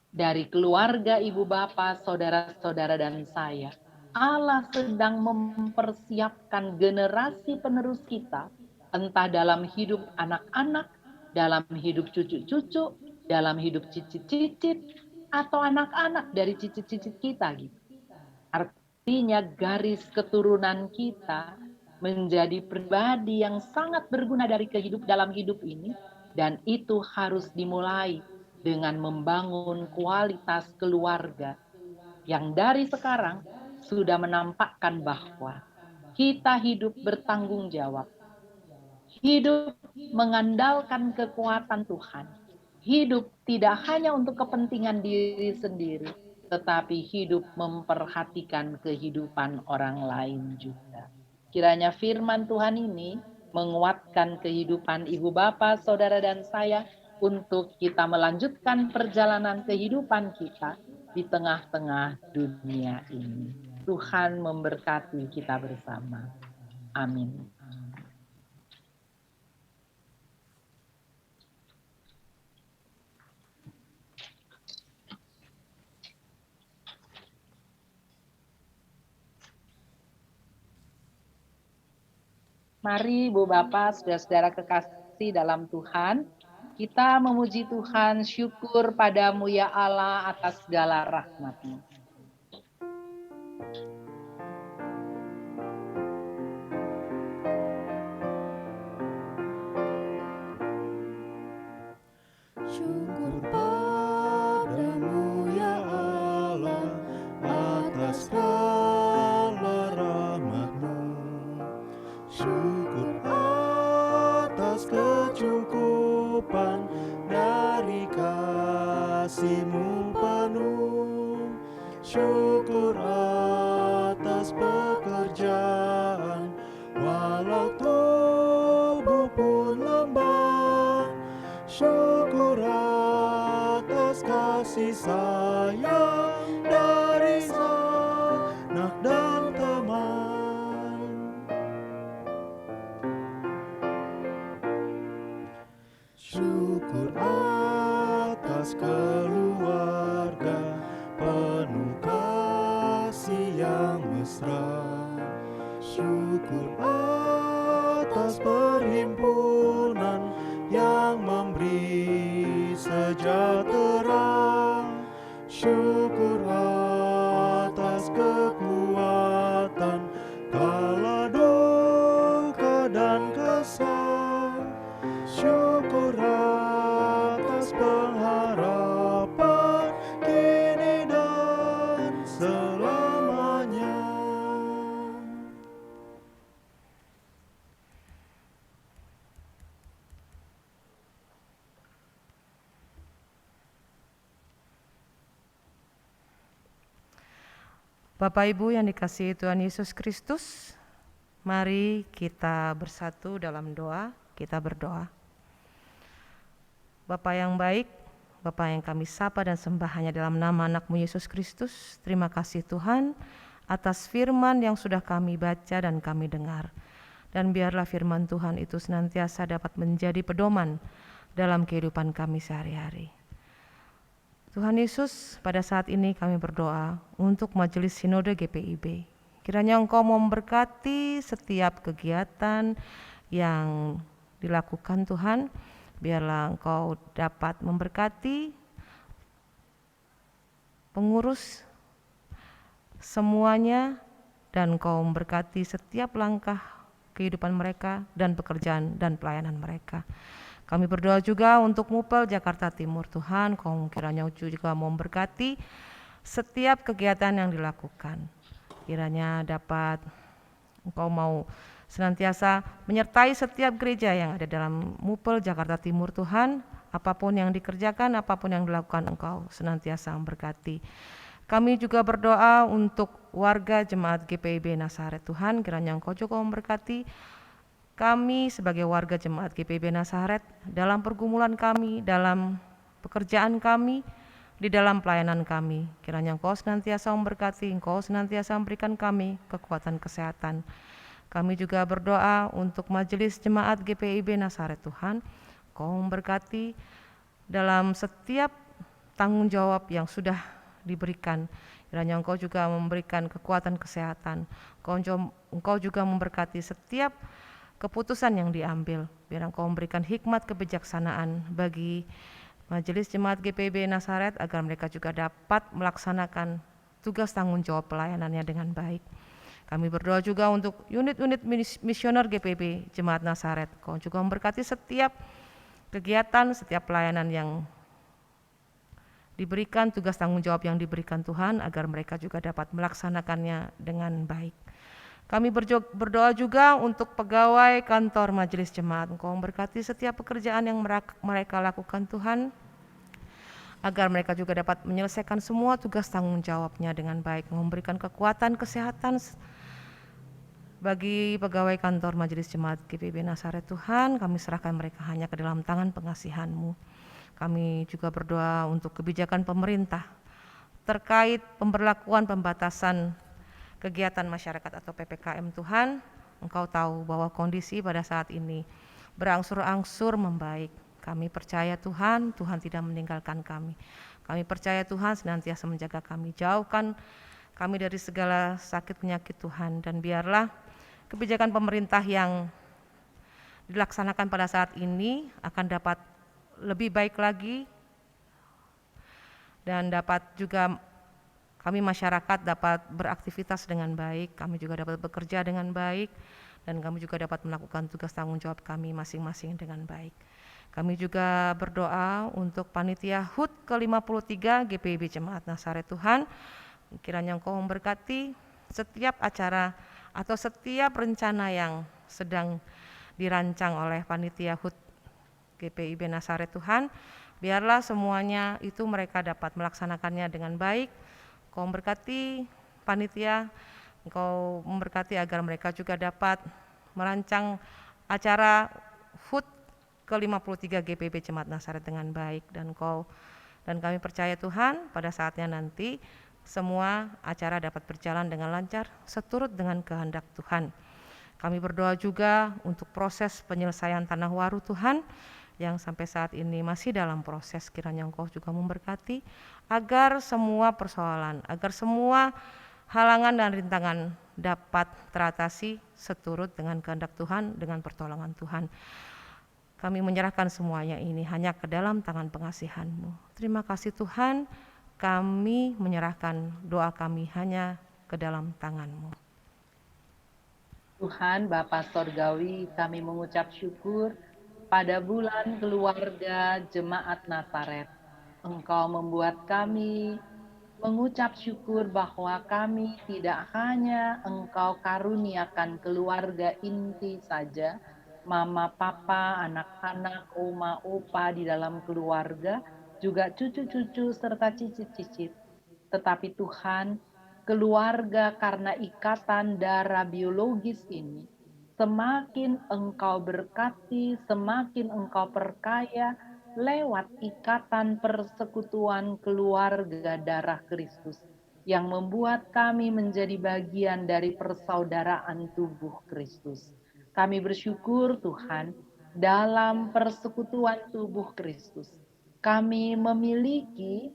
Dari keluarga ibu bapak, saudara-saudara dan saya, Allah sedang mempersiapkan generasi penerus kita, entah dalam hidup anak-anak, dalam hidup cucu-cucu, dalam hidup cicit-cicit, atau anak-anak dari cicit-cicit kita. Gitu. Artinya garis keturunan kita menjadi pribadi yang sangat berguna dalam hidup ini, dan itu harus dimulai dengan membangun kualitas keluarga yang dari sekarang sudah menampakkan bahwa kita hidup bertanggung jawab, hidup mengandalkan kekuatan Tuhan, hidup tidak hanya untuk kepentingan diri sendiri, tetapi hidup memperhatikan kehidupan orang lain juga. Kiranya firman Tuhan ini menguatkan kehidupan ibu bapak, saudara dan saya untuk kita melanjutkan perjalanan kehidupan kita di tengah-tengah dunia ini. Tuhan memberkati kita bersama. Amin. Mari Ibu Bapak, saudara-saudara kekasih dalam Tuhan, kita memuji Tuhan, syukur padamu ya Allah atas segala rahmat-Mu. Syukur padamu ya Allah atas segala rahmat-Mu. Syukur atas kecukupan dari kasih-Mu penuh. Syukur atas pekerjaan walau tubuh pun lemah. Syukur atas kasih sayang dari sanak dan teman. Syukur atas keluarga penuh kasih yang mesra. Syukur atas perhimpunan yang memberi sejahtera. Syukur atas kekuatan kala duka dan kesal. Syukur atas pengharapan kini dan selamanya. Bapak Ibu yang dikasihi Tuhan Yesus Kristus, mari kita bersatu dalam doa, kita berdoa. Bapa yang baik, Bapa yang kami sapa dan sembah hanya dalam nama anak-Mu Yesus Kristus, terima kasih Tuhan atas firman yang sudah kami baca dan kami dengar. Dan biarlah firman Tuhan itu senantiasa dapat menjadi pedoman dalam kehidupan kami sehari-hari. Tuhan Yesus, pada saat ini kami berdoa untuk Majelis Sinode GPIB. Kiranya Engkau memberkati setiap kegiatan yang dilakukan Tuhan. Biarlah Engkau dapat memberkati pengurus semuanya dan Engkau memberkati setiap langkah kehidupan mereka dan pekerjaan dan pelayanan mereka. Kami berdoa juga untuk Mupel Jakarta Timur. Tuhan, Kau kiranya juga memberkati setiap kegiatan yang dilakukan. Kiranya dapat Engkau mau senantiasa menyertai setiap gereja yang ada dalam Mupel Jakarta Timur Tuhan. Apapun yang dikerjakan, apapun yang dilakukan, Engkau senantiasa memberkati. Kami juga berdoa untuk warga jemaat GPIB Nasaret Tuhan. Kiranya Engkau juga memberkati kami sebagai warga jemaat GPIB Nasaret dalam pergumulan kami, dalam pekerjaan kami, di dalam pelayanan kami. Kiranya Engkau senantiasa memberkati, Engkau senantiasa memberikan kami kekuatan kesehatan. Kami juga berdoa untuk Majelis Jemaat GPIB Nasaret Tuhan. Engkau memberkati dalam setiap tanggung jawab yang sudah diberikan. Kiranya Engkau juga memberikan kekuatan kesehatan. Engkau juga memberkati setiap keputusan yang diambil. Biar Engkau memberikan hikmat kebijaksanaan bagi Majelis Jemaat GPIB Nasaret agar mereka juga dapat melaksanakan tugas tanggung jawab pelayanannya dengan baik. Kami berdoa juga untuk unit-unit misioner GPIB Jemaat Nasaret. Engkau juga memberkati setiap kegiatan, setiap pelayanan yang diberikan, tugas tanggung jawab yang diberikan Tuhan agar mereka juga dapat melaksanakannya dengan baik. Kami berdoa juga untuk pegawai kantor Majelis Jemaat. Engkau memberkati setiap pekerjaan yang mereka lakukan Tuhan, agar mereka juga dapat menyelesaikan semua tugas tanggung jawabnya dengan baik, memberikan kekuatan kesehatan bagi pegawai kantor Majelis Jemaat GPIB Nasaret Tuhan. Kami serahkan mereka hanya ke dalam tangan pengasihan-Mu. Kami juga berdoa untuk kebijakan pemerintah terkait pemberlakuan pembatasan kegiatan masyarakat atau PPKM Tuhan. Engkau tahu bahwa kondisi pada saat ini berangsur-angsur membaik. Kami percaya Tuhan, Tuhan tidak meninggalkan kami. Kami percaya Tuhan senantiasa menjaga kami, jauhkan kami dari segala sakit penyakit Tuhan. Dan biarlah kebijakan pemerintah yang dilaksanakan pada saat ini akan dapat lebih baik lagi, dan dapat juga kami masyarakat dapat beraktivitas dengan baik, kami juga dapat bekerja dengan baik, dan kami juga dapat melakukan tugas tanggung jawab kami masing-masing dengan baik. Kami juga berdoa untuk panitia HUT ke-53 GPIB Jemaat Nazaret Tuhan, kiranya Engkau memberkati setiap acara atau setiap rencana yang sedang dirancang oleh panitia HUT GPIB Nazaret Tuhan, biarlah semuanya itu mereka dapat melaksanakannya dengan baik. Engkau memberkati panitia, Engkau memberkati agar mereka juga dapat merancang acara HUT ke-53 GPIB Jemaat Nazaret dengan baik, dan kami percaya Tuhan pada saatnya nanti semua acara dapat berjalan dengan lancar seturut dengan kehendak Tuhan. Kami berdoa juga untuk proses penyelesaian tanah waru Tuhan yang sampai saat ini masih dalam proses, kiranya Engkau juga memberkati agar semua persoalan, agar semua halangan dan rintangan dapat teratasi seturut dengan kehendak Tuhan, dengan pertolongan Tuhan. Kami menyerahkan semuanya ini hanya ke dalam tangan pengasihan-Mu. Terima kasih Tuhan, kami menyerahkan doa kami hanya ke dalam tangan-Mu. Tuhan Bapa Sorgawi, kami mengucap syukur pada bulan keluarga Jemaat Nazaret. Engkau membuat kami mengucap syukur bahwa kami tidak hanya Engkau karuniakan keluarga inti saja, mama, papa, anak-anak, oma, opa di dalam keluarga, juga cucu-cucu serta cicit-cicit. Tetapi Tuhan, keluarga karena ikatan darah biologis ini, semakin Engkau berkati, semakin Engkau perkaya lewat ikatan persekutuan keluarga darah Kristus yang membuat kami menjadi bagian dari persaudaraan tubuh Kristus. Kami bersyukur Tuhan, dalam persekutuan tubuh Kristus, kami memiliki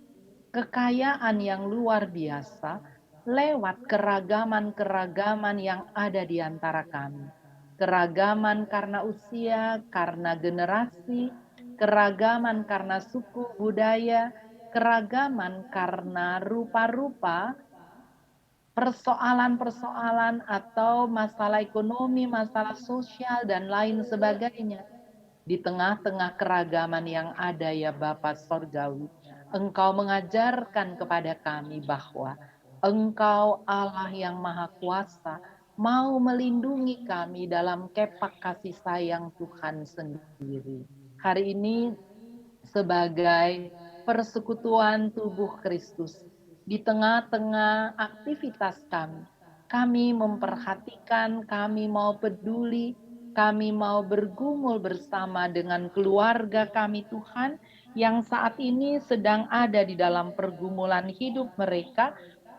kekayaan yang luar biasa lewat keragaman-keragaman yang ada di antara kami. Keragaman karena usia, karena generasi, keragaman karena suku budaya, keragaman karena rupa-rupa, persoalan-persoalan atau masalah ekonomi, masalah sosial, dan lain sebagainya. Di tengah-tengah keragaman yang ada ya Bapa Sorgawi, Engkau mengajarkan kepada kami bahwa Engkau Allah yang Maha Kuasa mau melindungi kami dalam kepak kasih sayang Tuhan sendiri. Hari ini sebagai persekutuan tubuh Kristus, di tengah-tengah aktivitas kami memperhatikan, kami mau peduli, kami mau bergumul bersama dengan keluarga kami Tuhan, yang saat ini sedang ada di dalam pergumulan hidup mereka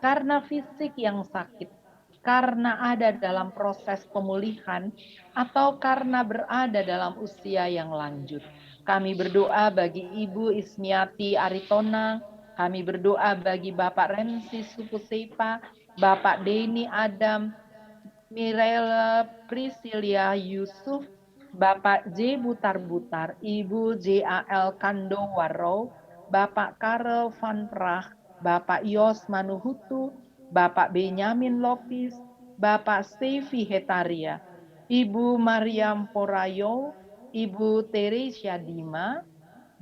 karena fisik yang sakit, karena ada dalam proses pemulihan, atau karena berada dalam usia yang lanjut. Kami berdoa bagi Ibu Ismiati Aritona, kami berdoa bagi Bapak Remsi Sukusepa, Bapak Denny Adam, Mirella Priscilia Yusuf, Bapak J. Butar-Butar, Ibu J.A.L. Kandowaro, Bapak Karel Van Prach, Bapak Yos Manuhutu, Bapak Benyamin Lopis, Bapak Stevi Hetaria, Ibu Mariam Porayo, Ibu Teresia Dima,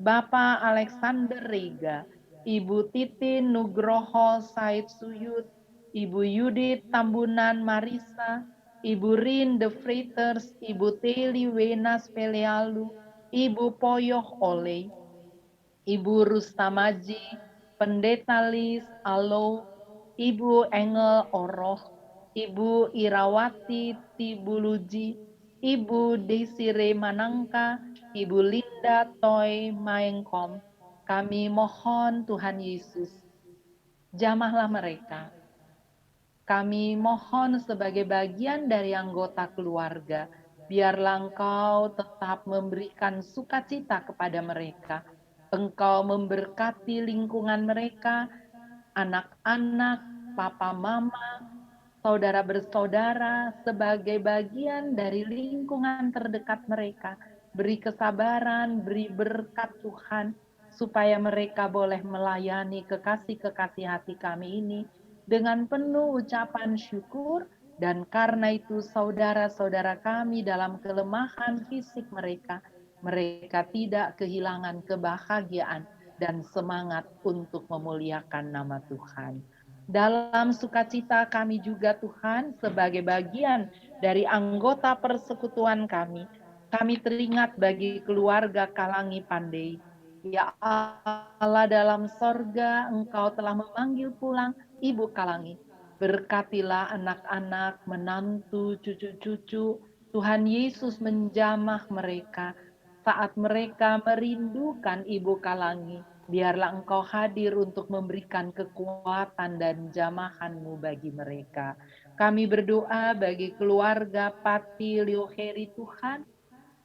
Bapak Alexander Rega, Ibu Titin Nugroho Said Suyud, Ibu Yudit Tambunan Marisa, Ibu Rin De Freitas, Ibu Teli Wenas Pelealu, Ibu Poyoh Oleh, Ibu Rustamaji, Pendeta Lis Alo, Ibu Engel Oroh, Ibu Irawati Tibuluji, Ibu Desire Manangka, Ibu Linda Toy Maengkom. Kami mohon Tuhan Yesus, jamahlah mereka. Kami mohon sebagai bagian dari anggota keluarga, biarlah Engkau tetap memberikan sukacita kepada mereka. Engkau memberkati lingkungan mereka, anak-anak, papa mama, saudara bersaudara sebagai bagian dari lingkungan terdekat mereka. Beri kesabaran, beri berkat Tuhan, supaya mereka boleh melayani kekasih-kekasih hati kami ini dengan penuh ucapan syukur. Dan karena itu saudara-saudara kami dalam kelemahan fisik mereka tidak kehilangan kebahagiaan dan semangat untuk memuliakan nama Tuhan. Dalam sukacita kami juga Tuhan, sebagai bagian dari anggota persekutuan kami teringat bagi keluarga Kalangi Pandey. Ya Allah, dalam sorga Engkau telah memanggil pulang Ibu Kalangi. Berkatilah anak-anak, menantu, cucu-cucu. Tuhan Yesus menjamah mereka saat mereka merindukan Ibu Kalangi. Biarlah Engkau hadir untuk memberikan kekuatan dan jamahan-Mu bagi mereka. Kami berdoa bagi keluarga Pati Lioheri Tuhan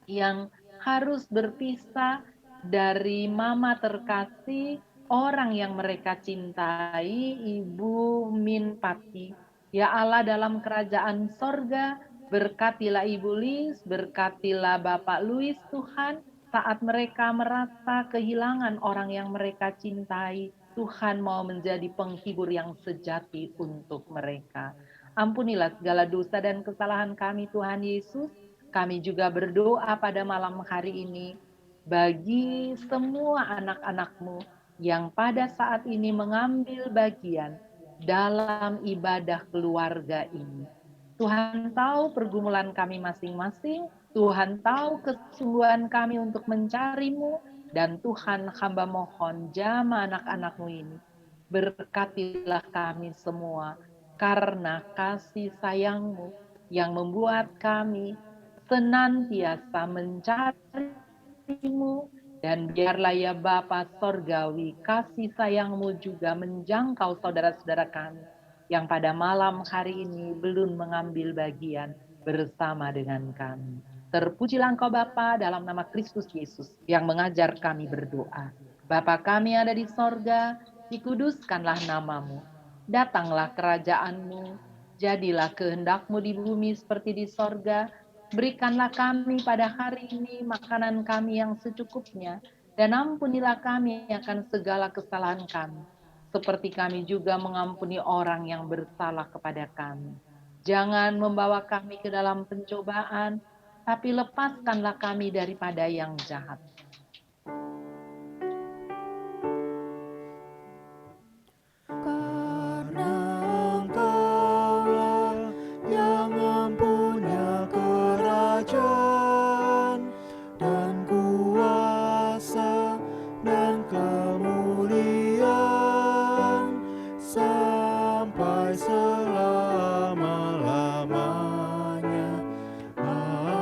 yang harus berpisah dari mama terkasih, orang yang mereka cintai, Ibu Min Pati. Ya Allah, dalam kerajaan sorga, berkatilah Ibu Lis, berkatilah Bapak Luis Tuhan, saat mereka merasa kehilangan orang yang mereka cintai. Tuhan mau menjadi penghibur yang sejati untuk mereka. Ampunilah segala dosa dan kesalahan kami Tuhan Yesus. Kami juga berdoa pada malam hari ini bagi semua anak-anak-Mu yang pada saat ini mengambil bagian dalam ibadah keluarga ini. Tuhan tahu pergumulan kami masing-masing, Tuhan tahu kesungguhan kami untuk mencari-Mu, dan Tuhan hamba mohon jama anak-anak-Mu ini. Berkatilah kami semua, karena kasih sayang-Mu yang membuat kami senantiasa mencari-Mu, dan biarlah ya Bapa Sorgawi, kasih sayang-Mu juga menjangkau saudara-saudara kami yang pada malam hari ini belum mengambil bagian bersama dengan kami. Terpujilah Engkau Bapa dalam nama Kristus Yesus yang mengajar kami berdoa. Bapa kami ada di sorga, dikuduskanlah nama-Mu, datanglah kerajaan-Mu, jadilah kehendak-Mu di bumi seperti di sorga. Berikanlah kami pada hari ini makanan kami yang secukupnya, dan ampunilah kami akan segala kesalahan kami, seperti kami juga mengampuni orang yang bersalah kepada kami. Jangan membawa kami ke dalam pencobaan, tapi lepaskanlah kami daripada yang jahat. Karena Engkaulah yang mempunyai kerajaan dan kuasa dan kemuliaan sampai selama-lamanya. Amin.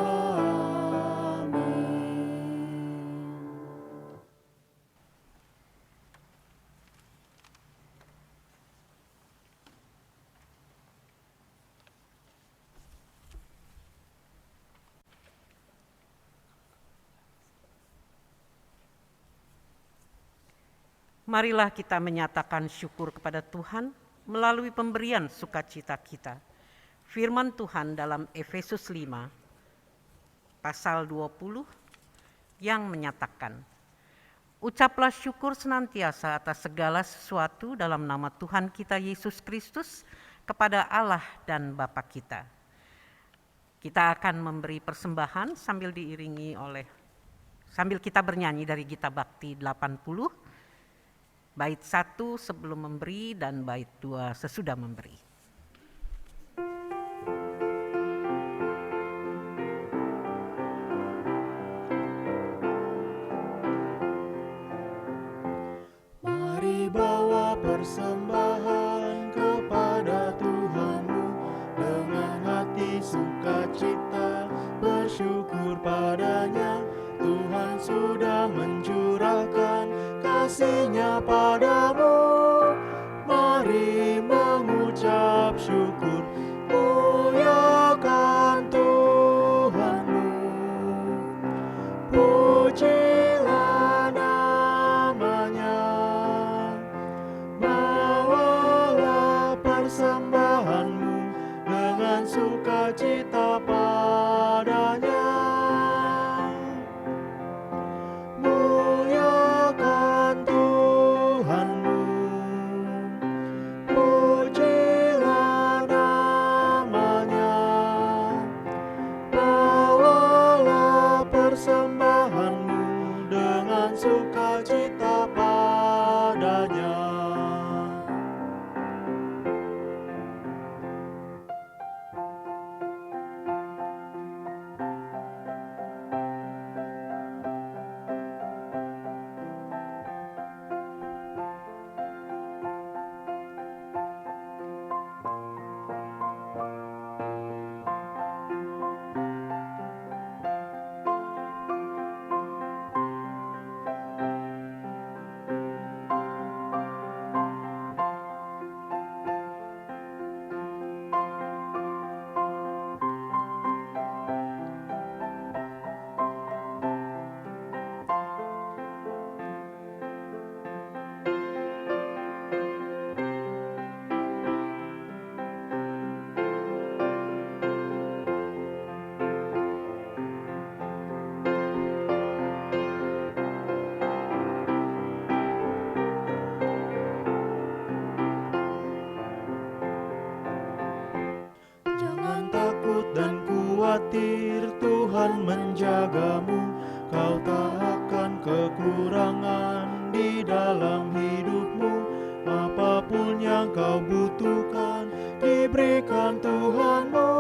Marilah kita menyatakan syukur kepada Tuhan melalui pemberian sukacita kita. Firman Tuhan dalam Efesus 5 pasal 20 yang menyatakan, ucaplah syukur senantiasa atas segala sesuatu dalam nama Tuhan kita Yesus Kristus kepada Allah dan Bapa kita. Kita akan memberi persembahan sambil kita bernyanyi dari Gita Bakti 80, bait 1 sebelum memberi dan bait 2 sesudah memberi. Mari bawa persembahan kepada Tuhanmu dengan hati sukacita, bersyukur padanya. Tuhan sudah mencurahkan kasih-Nya padamu. Mari mengucap sukacita padanya. Muliakan Tuhanmu, pujilah namanya, bawalah persembahanmu dengan sukacita padanya. Jangan takut dan khawatir, Tuhan menjagamu. Kau tak akan kekurangan di dalam hidupmu. Apapun yang kau butuhkan diberikan Tuhanmu.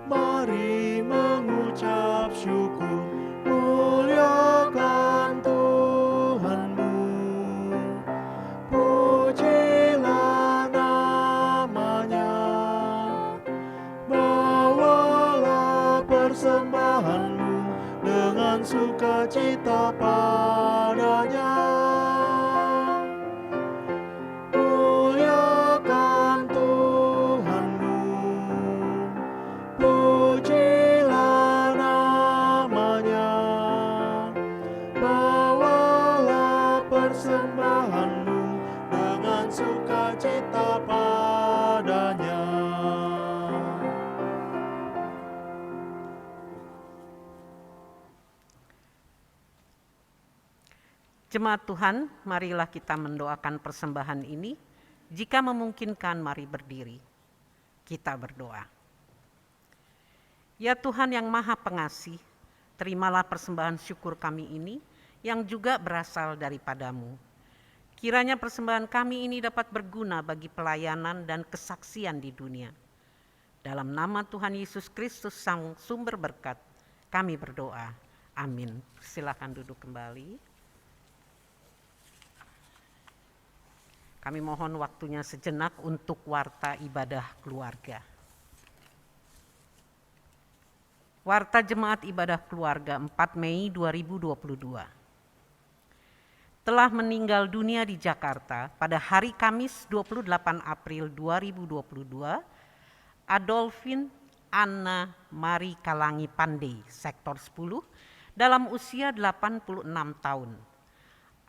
Mari mengucap syukur, muliakan Tuhanmu. Pujilah namanya, bawalah persembahanmu dengan sukacita padanya. Muliakan Tuhanmu, pujilah namanya, bawalah persembahanmu dengan sukacita padanya. Jemaat Tuhan, marilah kita mendoakan persembahan ini. Jika memungkinkan, mari berdiri. Kita berdoa. Ya Tuhan yang Maha Pengasih, terimalah persembahan syukur kami ini yang juga berasal daripadamu. Kiranya persembahan kami ini dapat berguna bagi pelayanan dan kesaksian di dunia. Dalam nama Tuhan Yesus Kristus, Sang Sumber Berkat, kami berdoa. Amin. Silakan duduk kembali. Kami mohon waktunya sejenak untuk warta ibadah keluarga. Warta Jemaat Ibadah Keluarga 4 Mei 2022. Telah meninggal dunia di Jakarta pada hari Kamis 28 April 2022, Adolfin Anna Mari Kalangi Pandey, Sektor 10, dalam usia 86 tahun.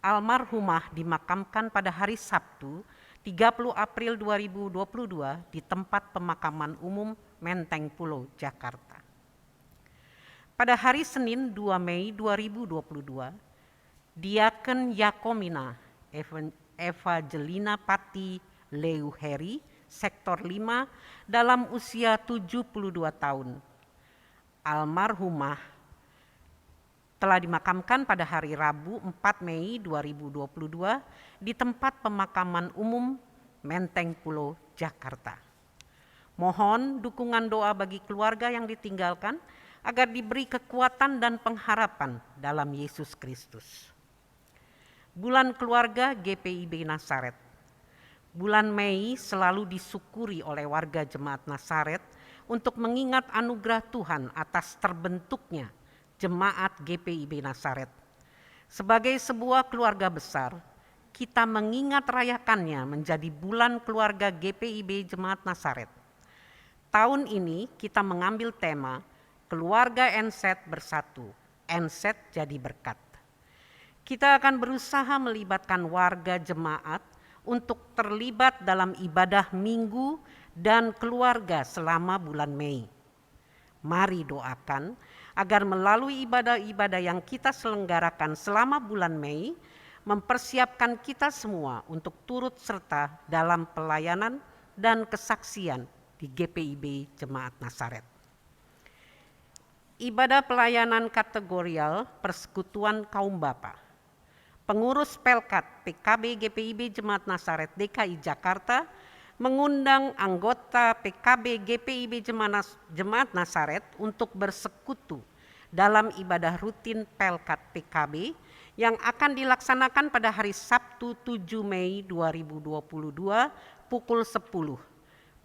Almarhumah dimakamkan pada hari Sabtu 30 April 2022 di tempat pemakaman umum Menteng Pulo, Jakarta. Pada hari Senin 2 Mei 2022, Diaken Yakomina Evangelina Pati Leuheri, Sektor 5, dalam usia 72 tahun. Almarhumah telah dimakamkan pada hari Rabu 4 Mei 2022 di tempat pemakaman umum Menteng Pulo, Jakarta. Mohon dukungan doa bagi keluarga yang ditinggalkan agar diberi kekuatan dan pengharapan dalam Yesus Kristus. Bulan Keluarga GPIB Nasaret. Bulan Mei selalu disyukuri oleh warga Jemaat Nasaret untuk mengingat anugerah Tuhan atas terbentuknya Jemaat GPIB Nasaret. Sebagai sebuah keluarga besar, kita mengingat rayakannya menjadi bulan keluarga GPIB Jemaat Nasaret. Tahun ini kita mengambil tema Keluarga Enset Bersatu, Enset Jadi Berkat. Kita akan berusaha melibatkan warga jemaat untuk terlibat dalam ibadah minggu dan keluarga selama bulan Mei. Mari doakan agar melalui ibadah-ibadah yang kita selenggarakan selama bulan Mei, mempersiapkan kita semua untuk turut serta dalam pelayanan dan kesaksian di GPIB Jemaat Nasaret. Ibadah pelayanan kategorial Persekutuan Kaum Bapa. Pengurus Pelkat PKB GPIB Jemaat Nasaret DKI Jakarta mengundang anggota PKB GPIB Jemaat Nasaret untuk bersekutu dalam ibadah rutin Pelkat PKB yang akan dilaksanakan pada hari Sabtu 7 Mei 2022 pukul 10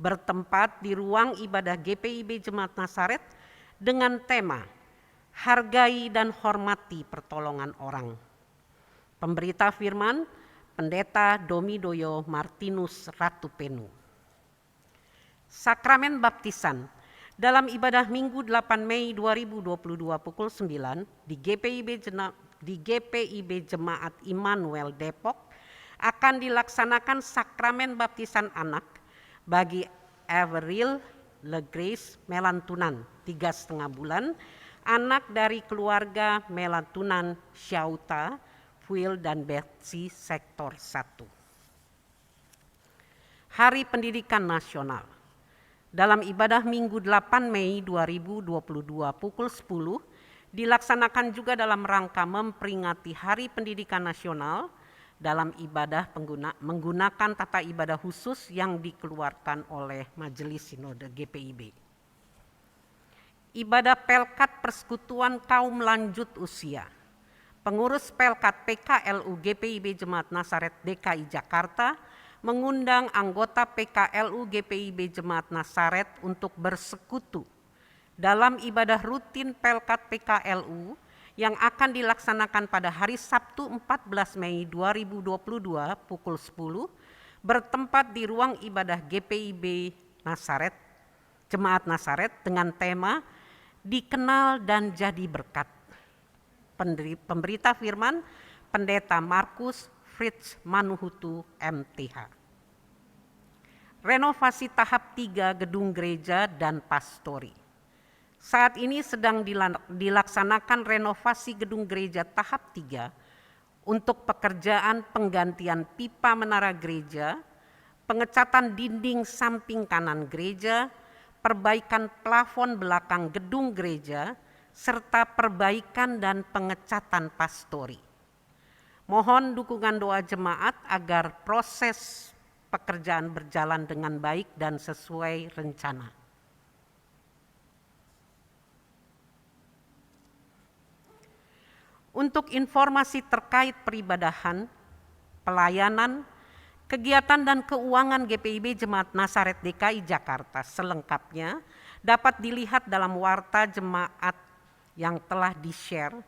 bertempat di ruang ibadah GPIB Jemaat Nasaret dengan tema Hargai dan Hormati Pertolongan Orang. Pemberita firman Pendeta Domidoyo Martinus Ratupenu. Sakramen baptisan dalam ibadah Minggu 8 Mei 2022 pukul 9 di GPIB Jemaat Immanuel Depok akan dilaksanakan sakramen baptisan anak bagi Avril Legrace Melantunan 3,5 bulan, anak dari keluarga Melantunan Syauta, Will dan Betsy Sektor 1. Hari Pendidikan Nasional. Dalam ibadah Minggu 8 Mei 2022 pukul 10 dilaksanakan juga dalam rangka memperingati Hari Pendidikan Nasional dalam ibadah menggunakan tata ibadah khusus yang dikeluarkan oleh Majelis Sinode GPIB. Ibadah Pelkat Persekutuan Kaum Lanjut Usia. Pengurus Pelkat PKLU GPIB Jemaat Nasaret DKI Jakarta mengundang anggota PKLU GPIB Jemaat Nasaret untuk bersekutu dalam ibadah rutin Pelkat PKLU yang akan dilaksanakan pada hari Sabtu 14 Mei 2022 pukul 10 bertempat di ruang ibadah GPIB Nasaret, Jemaat Nasaret dengan tema Dikenal dan Jadi Berkat. Pemberita firman Pendeta Markus Fritz Manuhutu MTH. Renovasi tahap 3 gedung gereja dan pastori. Saat ini sedang dilaksanakan renovasi gedung gereja tahap 3 untuk pekerjaan penggantian pipa menara gereja, pengecatan dinding samping kanan gereja, perbaikan plafon belakang gedung gereja, serta perbaikan dan pengecatan pastori. Mohon dukungan doa jemaat agar proses pekerjaan berjalan dengan baik dan sesuai rencana. Untuk informasi terkait peribadahan, pelayanan, kegiatan dan keuangan GPIB Jemaat Nasaret DKI Jakarta selengkapnya dapat dilihat dalam warta jemaat yang telah di-share,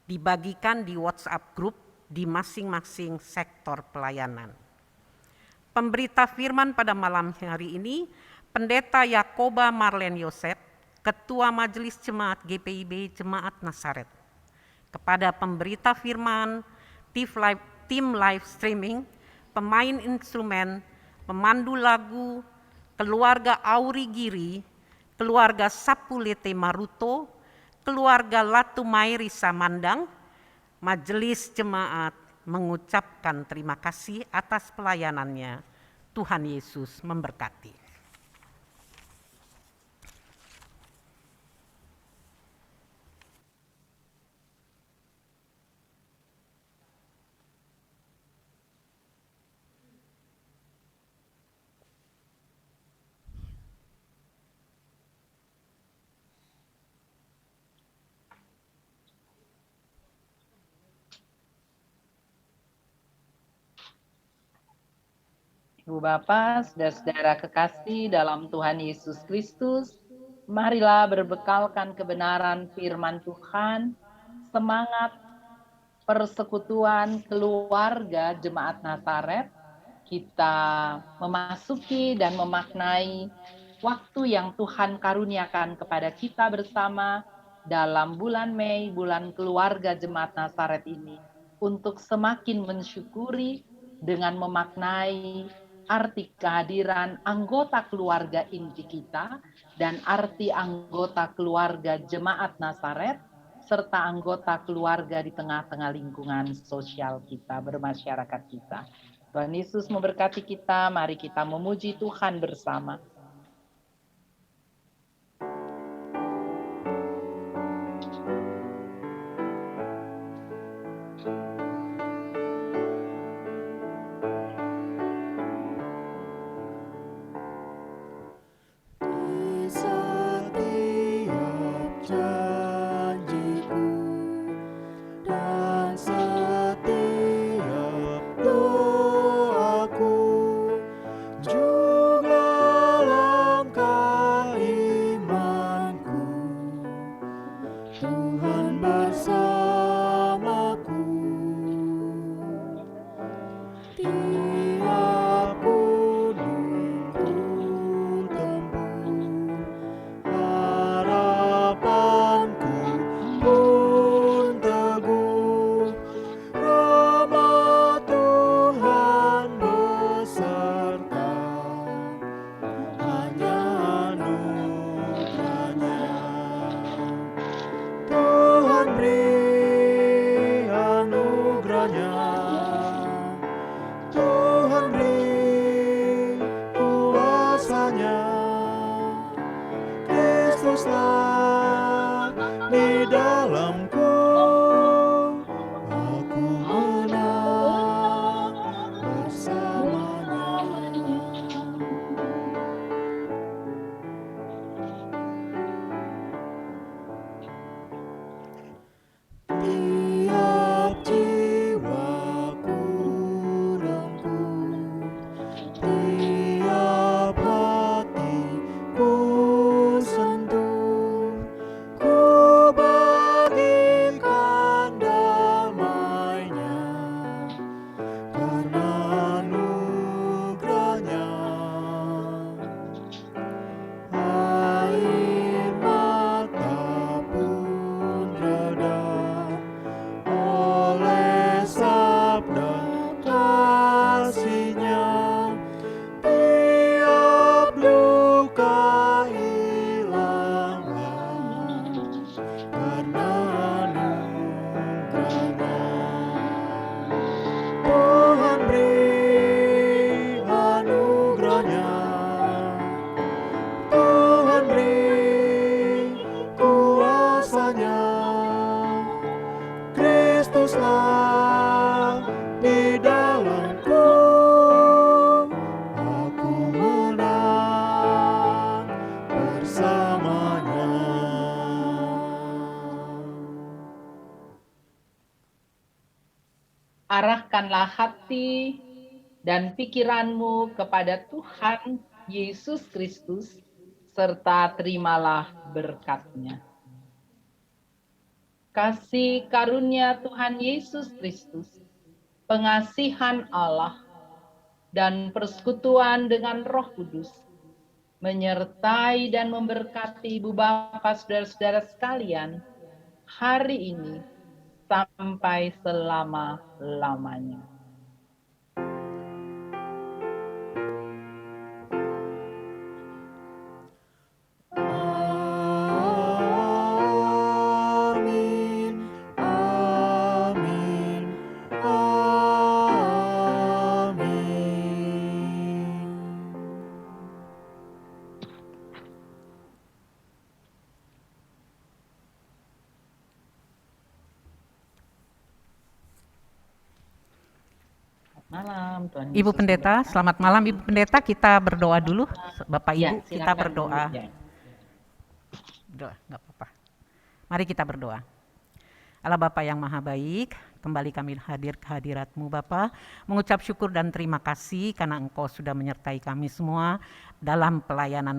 dibagikan di WhatsApp group di masing-masing sektor pelayanan. Pemberita firman pada malam hari ini, Pendeta Yakoba Marlen Yosef, Ketua Majelis Jemaat GPIB Jemaat Nasaret. Kepada pemberita firman, tim live streaming, pemain instrumen, pemandu lagu, keluarga Auri Giri, keluarga Sapulete Maruto, keluarga Latumairi Samandang, Majelis Jemaat mengucapkan terima kasih atas pelayanannya. Tuhan Yesus memberkati. Ibu Bapak, saudara-saudara kekasih dalam Tuhan Yesus Kristus, marilah berbekalkan kebenaran firman Tuhan, semangat persekutuan keluarga Jemaat Nasaret, kita memasuki dan memaknai waktu yang Tuhan karuniakan kepada kita bersama dalam bulan Mei, bulan keluarga Jemaat Nasaret ini, untuk semakin mensyukuri dengan memaknai arti kehadiran anggota keluarga inti kita dan arti anggota keluarga Jemaat Nasaret serta anggota keluarga di tengah-tengah lingkungan sosial kita, bermasyarakat kita. Tuhan Yesus memberkati kita, mari kita memuji Tuhan bersama. Arahkanlah hati dan pikiranmu kepada Tuhan Yesus Kristus, serta terimalah berkat-Nya. Kasih karunia Tuhan Yesus Kristus, pengasihan Allah, dan persekutuan dengan Roh Kudus, menyertai dan memberkati ibu bapak saudara-saudara sekalian, hari ini sampai selama-lamanya. Malam, Tuhan Ibu Yesus Pendeta, memberkati. selamat malam Ibu Pendeta. Kita berdoa dulu, Bapak Ya, Ibu, kita silakan, berdoa. Bu. Ya. Doa, nggak apa-apa. Mari kita berdoa. Allah Bapa yang Maha Baik, kembali kami hadir ke hadirat-Mu Bapa, mengucap syukur dan terima kasih karena Engkau sudah menyertai kami semua dalam pelayanan